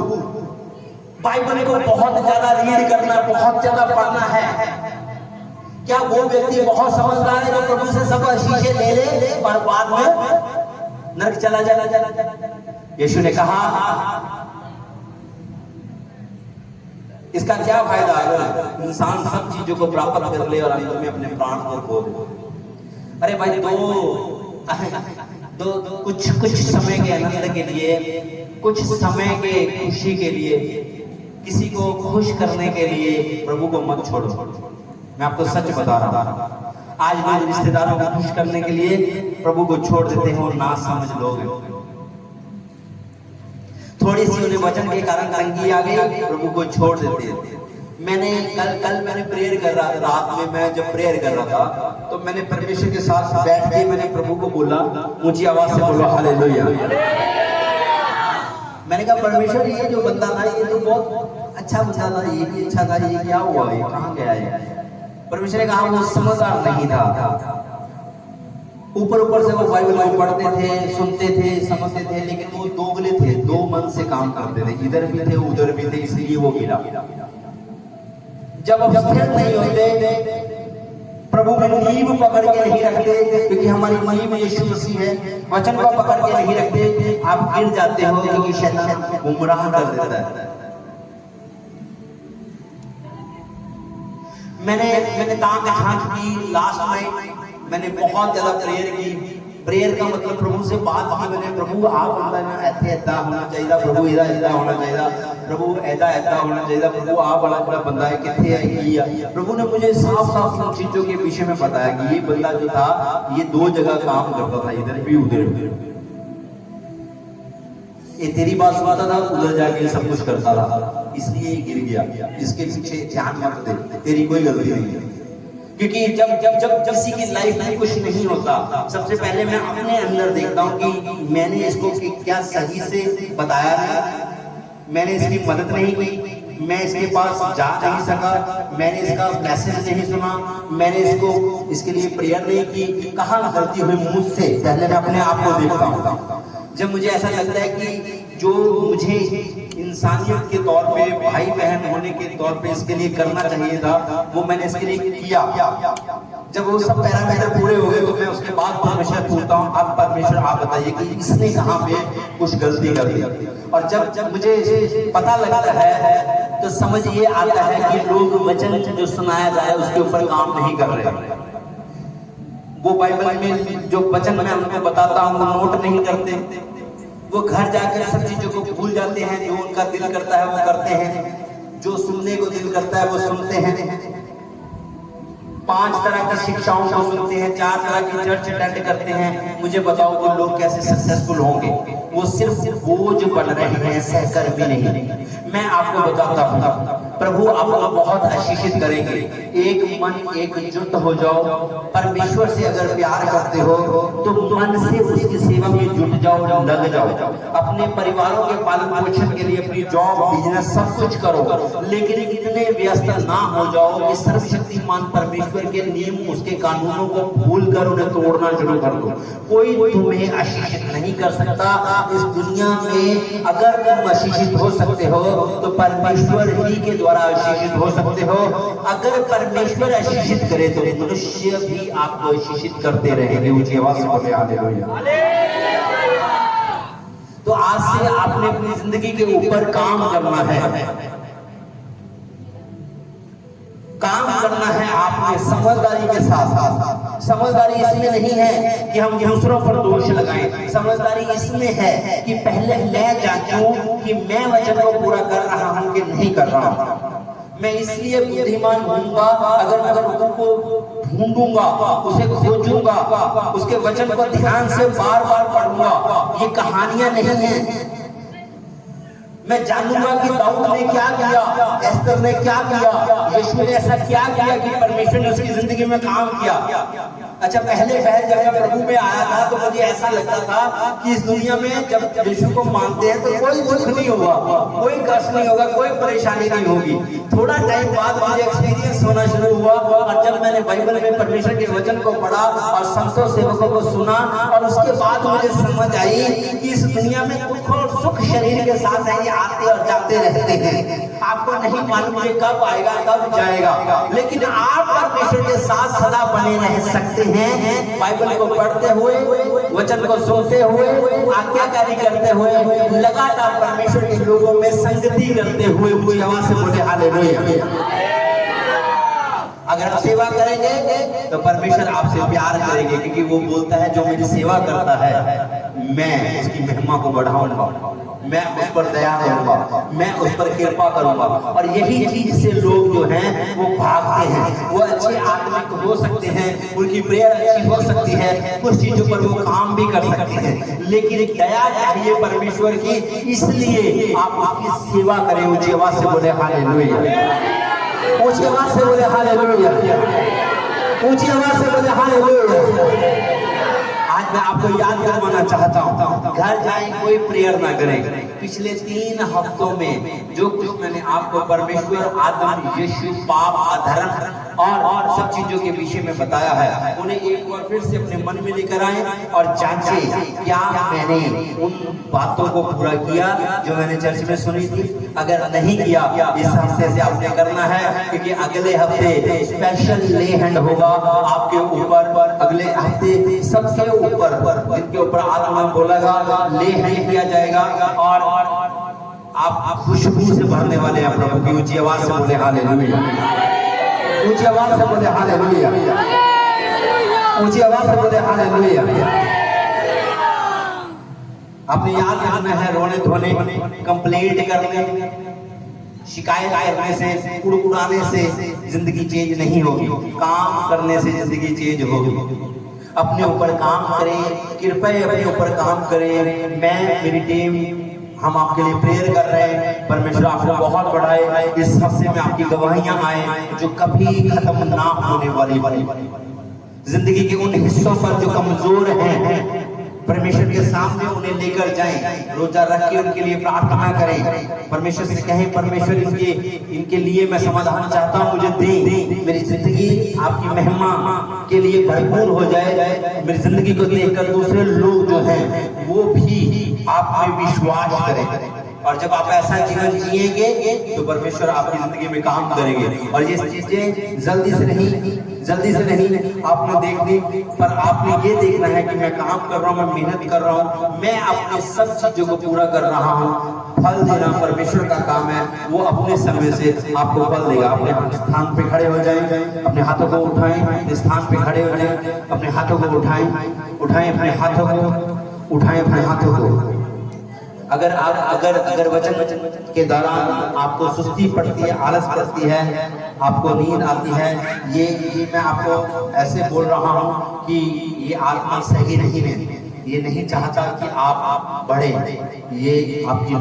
बाइबल को बहुत ज्यादा रीड करना, बहुत ज्यादा पढ़ना है। क्या वो व्यक्ति बहुत समझदार है जो प्रभु से सब शीशे ले ले और बाद में नरक चला जाना? यीशु ने कहा इसका क्या फायदा अगर इंसान सब चीजों को प्राप्त कर ले और अंत में अपने प्राण को खो दे। अरे भाई दो कुछ समय के आनंद के लिए, कुछ समय के खुशी के लिए, किसी को खुश करने के लिए प्रभु को मत छोड़ो। मैं आपको सच बता रहा हूं, आज लोग रिश्तेदारों को खुश करने के लिए प्रभु को छोड़ देते हैं और ना समझ लोग। थोड़ी सी उन्हें वचन के कारण तंगी आ गई, प्रभु को छोड़ देते हैं। मैंने कल मैंने प्रेयर कर रहा था, रात में मैं जब प्रेयर कर रहा था तो मैंने परमेश्वर के साथ बैठ के मैंने प्रभु को बोला, ऊंची आवाज से बोलो हालेलुया। मैंने कहा परमेश्वर ये जो बंदा था ये तो बहुत अच्छा बंदा था, ये भी अच्छा था, ये क्या हुआ, ये कहाँ गया है? परमेश्वर ने कहा वो समझदार नहीं था। ऊपर से वो बाइबल को पढ़ते थे, सुनते थे, समझते थे, लेकिन वो दोगले थे, दो मन से काम करते थे, इधर भी थे उधर भी थे, इसलिए वो गिरा। जब अब स्थिर नहीं होते, प्रभु में नींव पकड़ के नहीं रखते, क्योंकि हमारी नींव यीशु मसीह है, वचन को पकड़ के नहीं रखते, आप गिर जाते हो, क्योंकि शैतान गुमराह कर देता है। मैंने ताक झांक की, लास्ट नाइट मैंने बहुत ज्यादा प्रेयर की। प्रेयर का मतलब प्रभु से बात की मैंने, प्रभु आप ऐदा होना चाहिए, प्रभु ऐदा होना चाहिए, प्रभु ऐदा होना चाहिए, प्रभु आप बड़ा बंदा है, कितने है किया। प्रभु ने मुझे साफ उन चीजों के विषय में बताया कि ये बंदा जो था ये दो जगह काम करता था, इधर भी उधर भी। ये तेरी बात सुनता था, उधर जाके सब कुछ करता था, इसलिए गिर गया। इसके पीछे ध्यान मत दे, तेरी कोई गलती नहीं है। क्योंकि जब किसी की लाइफ में कुछ नहीं होता, सबसे पहले मैं अपने अंदर देखता हूँ कि मैंने इसको क्या सही से बताया है, मैंने इसकी मदद नहीं की, मैं इसके पास जा नहीं सका, मैंने इसका मैसेज नहीं सुना, मैंने इसके लिए प्रेयर नहीं की, कहाँ गलती हुई मुझसे। पहले मैं अपने आप को देखता हूँ। जब मुझे ऐसा लगता है कि जो मुझे इंसानियत के तौर पे, भाई बहन होने के तौर पे इसके लिए करना चाहिए था, वो मैंने इसके लिए किया। जब वो सब पैरामीटर पूरे हो गए तो मैं उसके बाद परमेश्वर पूछता हूँ, अब परमेश्वर आप बताइए कि इसने कहाँ पे कुछ गलती कर दी। और जब मुझे पता लगता है तो समझ ये आता है कि लोग वचन जो सुनाया जाए उसके ऊपर काम नहीं कर रहे। वो बाइबल में जो वचन मैं उनको बताता हूँ वो नोट नहीं करते, वो घर जाकर सब चीजों को भूल जाते हैं, जो उनका दिल करता है वो करते हैं। जो सुनने को दिल करता है वो सुनते हैं, 5 तरह की शिक्षाओं को सुनते हैं, 4 तरह की चर्च अटेंड करते हैं। मुझे बताओ वो लोग कैसे सक्सेसफुल होंगे? वो सिर्फ बोझ बन रहे हैं, सहकर्मी नहीं। मैं आपको बताता हूँ, प्रभु आपको बहुत आशीषित करेंगे। एक मन एकजुट हो जाओ, परमेश्वर से अगर प्यार करते हो तो मन से उसकी सेवा में जुट जाओ, लग जाओ। अपने परिवारों के पालन पोषण के लिए अपनी जॉब, बिजनेस सब कुछ करो, लेकिन इतने व्यस्त ना हो जाओ कि सर्वशक्तिमान परमेश्वर के नियम, उसके कानूनों को भूल कर उन्हें तोड़ना शुरू कर दो। कोई तुम्हें आशीषित नहीं कर सकता इस दुनिया में। अगर तुम आशीषित हो सकते हो तो परमेश्वर ही के द्वारा आशीषित हो सकते हो। अगर परमेश्वर आशीषित करे तो मनुष्य भी आपको आशीषित करते रहेंगे। ऊंची आवाज से बोले हालेलुया। तो आज से आपने अपनी जिंदगी के ऊपर काम करना है, काम करना है आपने समझदारी के साथ। समझदारी इसमें नहीं है कि हम दूसरों पर दोष लगाएं, समझदारी इसमें है कि पहले मैं जांचूं कि मैं वचन को पूरा कर रहा हूं कि नहीं कर रहा हूं। मैं इसलिए बुद्धिमान होऊंगा अगर मैं प्रभु को ढूंढूंगा, उसे खोजूंगा, उसके वचन को ध्यान से बार बार पढ़ूंगा। ये कहानियां नहीं है। मैं जानूंगा कि दाऊद ने क्या किया, एस्तर ने क्या किया, यीशु ने ऐसा क्या किया कि परमेश्वर ने उसकी जिंदगी में काम किया। अच्छा, पहले जब मैं प्रभु में आया था तो मुझे ऐसा लगता था कि इस दुनिया में जब यीशु को मानते हैं तो कोई दुख नहीं होगा, कोई कष्ट नहीं होगा, कोई परेशानी नहीं होगी। थोड़ा टाइम बाद मुझे एक्सपीरियंस होना शुरू हुआ और जब मैंने बाइबल में परमेश्वर के वचन को पढ़ा और संतों सेवकों को सुना और उसके बाद मुझे समझ आई कि इस दुनिया में दुख और सुख शरीर के साथ है, आते और जाते रहते हैं। आपको नहीं मालूम ये कब आएगा कब जाएगा, लेकिन आप परमेश्वर के साथ सदा बने रह सकते हैं। बाइबल को पढ़ते हुए, वचन को सुनते हुए, आज्ञाकारी करते हुए, लगातार परमेश्वर के लोगों में संगति करते हुए। कोई आवाज से बोले हालेलुया। अगर आप सेवा करेंगे तो परमेश्वर आपसे प्यार करेंगे, क्योंकि वो बोलता है जो मेरी सेवा करता है मैं उसकी महिमा को बढ़ाऊंगा, मैं उस पर दया करूंगा, मैं उस पर कृपा करूंगा। और यही चीज से लोग जो हैं वो भागते हैं। वो अच्छे आत्मिक हो सकते हैं, उनकी प्रेयर अच्छी हो सकती है, कुछ चीजों पर वो काम भी कर सकते हैं, लेकिन दया चाहिए परमेश्वर की, इसलिए आप उसकी सेवा करें। ऊंची आवाज से बोले हालेलुया। ऊंची आवाज से बोले हालेलुया। ऊंची आवाज से बोले हालेलुया। आज मैं आपको याद करवाना चाहता हूँ, घर जाए कोई प्रेयर ना करें। पिछले 3 हफ्तों में जो कुछ मैंने आपको परमेश्वर, आदम, यीशु, पाप, अधर्म और सब चीजों के विषय में बताया है, उन्हें एक बार फिर से अपने मन में लेकर आए और जांचे क्या मैंने उन बातों को पूरा किया जो मैंने चर्च में सुनी थी। अगर नहीं किया, इस हफ्ते से आपने करना है, क्योंकि अगले हफ्ते स्पेशल ले हैंड होगा आपके ऊपर। अगले हफ्ते सबके ऊपर, जिनके ऊपर आत्मा बोलेगा, ले हैंड किया जाएगा और आप खुशबू से भरने वाले हैं प्रभु की। ऊंची आवाज से बोले हालेलुया। ऊंची आवाज से बोले हालेलुया। ऊंची आवाज से बोले हालेलुया। आपने याद रखना है, रोने धोने, कंप्लेंट करने, शिकायत करने से, कुड़कुड़ाने से जिंदगी चेंज नहीं होगी। काम करने से जिंदगी चेंज होगी। अपने ऊपर काम करें, कृपया अपने ऊपर काम करें। मैं, मेरी टीम, हम आपके लिए प्रेयर कर रहे हैं। परमेश्वर आपको बहुत बढ़ाए, इस हफ्ते में आपकी गवाहियां आए जो कभी खत्म ना होने वाली जिंदगी के उन हिस्सों पर जो कमजोर हैं, परमेश्वर के सामने उन्हें लेकर जाएं। रोजा रख के उनके लिए प्रार्थना करें, परमेश्वर से कहें परमेश्वर इनके लिए मैं समाधान चाहता हूँ, मुझे दे। मेरी जिंदगी आपकी महिमा के लिए भरपूर हो जाए। मेरी जिंदगी को देखकर दूसरे लोग जो हैं वो भी आप में विश्वास करें। और जब आप ऐसा जीवन जिएंगे तो परमेश्वर आपकी जिंदगी में काम करेंगे। और ये चीजें जल्दी से नहीं आपने देखनी, पर आपने ये देखना है कि मैं काम कर रहा हूँ, मैं मेहनत कर रहा हूँ, मैं अपने सब चीजों को पूरा कर रहा हूँ। फल देना परमेश्वर का काम है, वो अपने समय से आपको फल देगा। अपने स्थान पे खड़े हो जाएं, अपने हाथों को उठाएं, स्थान पे खड़े हो जाएं, अपने हाथों को उठाएं, अपने हाथों को उठाएं, अपने हाथों को अगर वचन के दौरान आपको सुस्ती पड़ती है, आलस पड़ती है, आपको नींद आती है, ये मैं आपको ऐसे बोल रहा हूँ कि ये आत्मा सही नहीं है, ये नहीं चाहता कि आप बढ़े, ये आपकी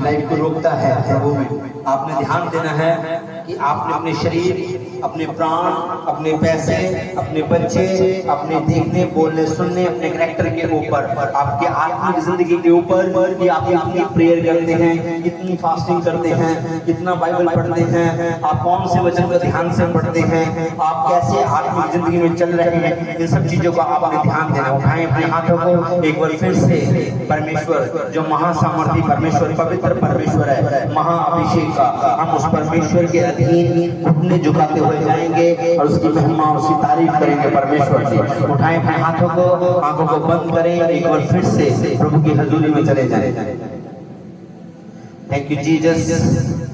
लाइफ को रोकता है। प्रभु में आपने ध्यान देना है कि आपने अपने शरीर, अपने प्राण, अपने पैसे, अपने बच्चे, अपने देखने, बोलने, सुनने, अपने कैरेक्टर के ऊपर, आपके आत्मिक जिंदगी के ऊपर कि आप कितनी प्रेयर करते हैं, कितनी फास्टिंग करते हैं, कितना बाइबल पढ़ते हैं, आप कौन से वचन को ध्यान से पढ़ते हैं, आप कैसे आत्मिक जिंदगी में चल रहे हैं, इन सब चीजों का आपने ध्यान देना। उठाएं अपने हाथों को एक बार फिर से। परमेश्वर जो महासामर्थी परमेश्वर, पवित्र परमेश्वर है, महाअभिषेक का, हम उस परमेश्वर के अधीन घुटने झुकाते हुए जाएंगे और उसकी महिमा, उसकी तारीफ करेंगे परमेश्वर की। उठाएं अपने हाथों को, आंखों को बंद करें, एक बार फिर से प्रभु की हजूरी में चले जाएं। Thank you Jesus.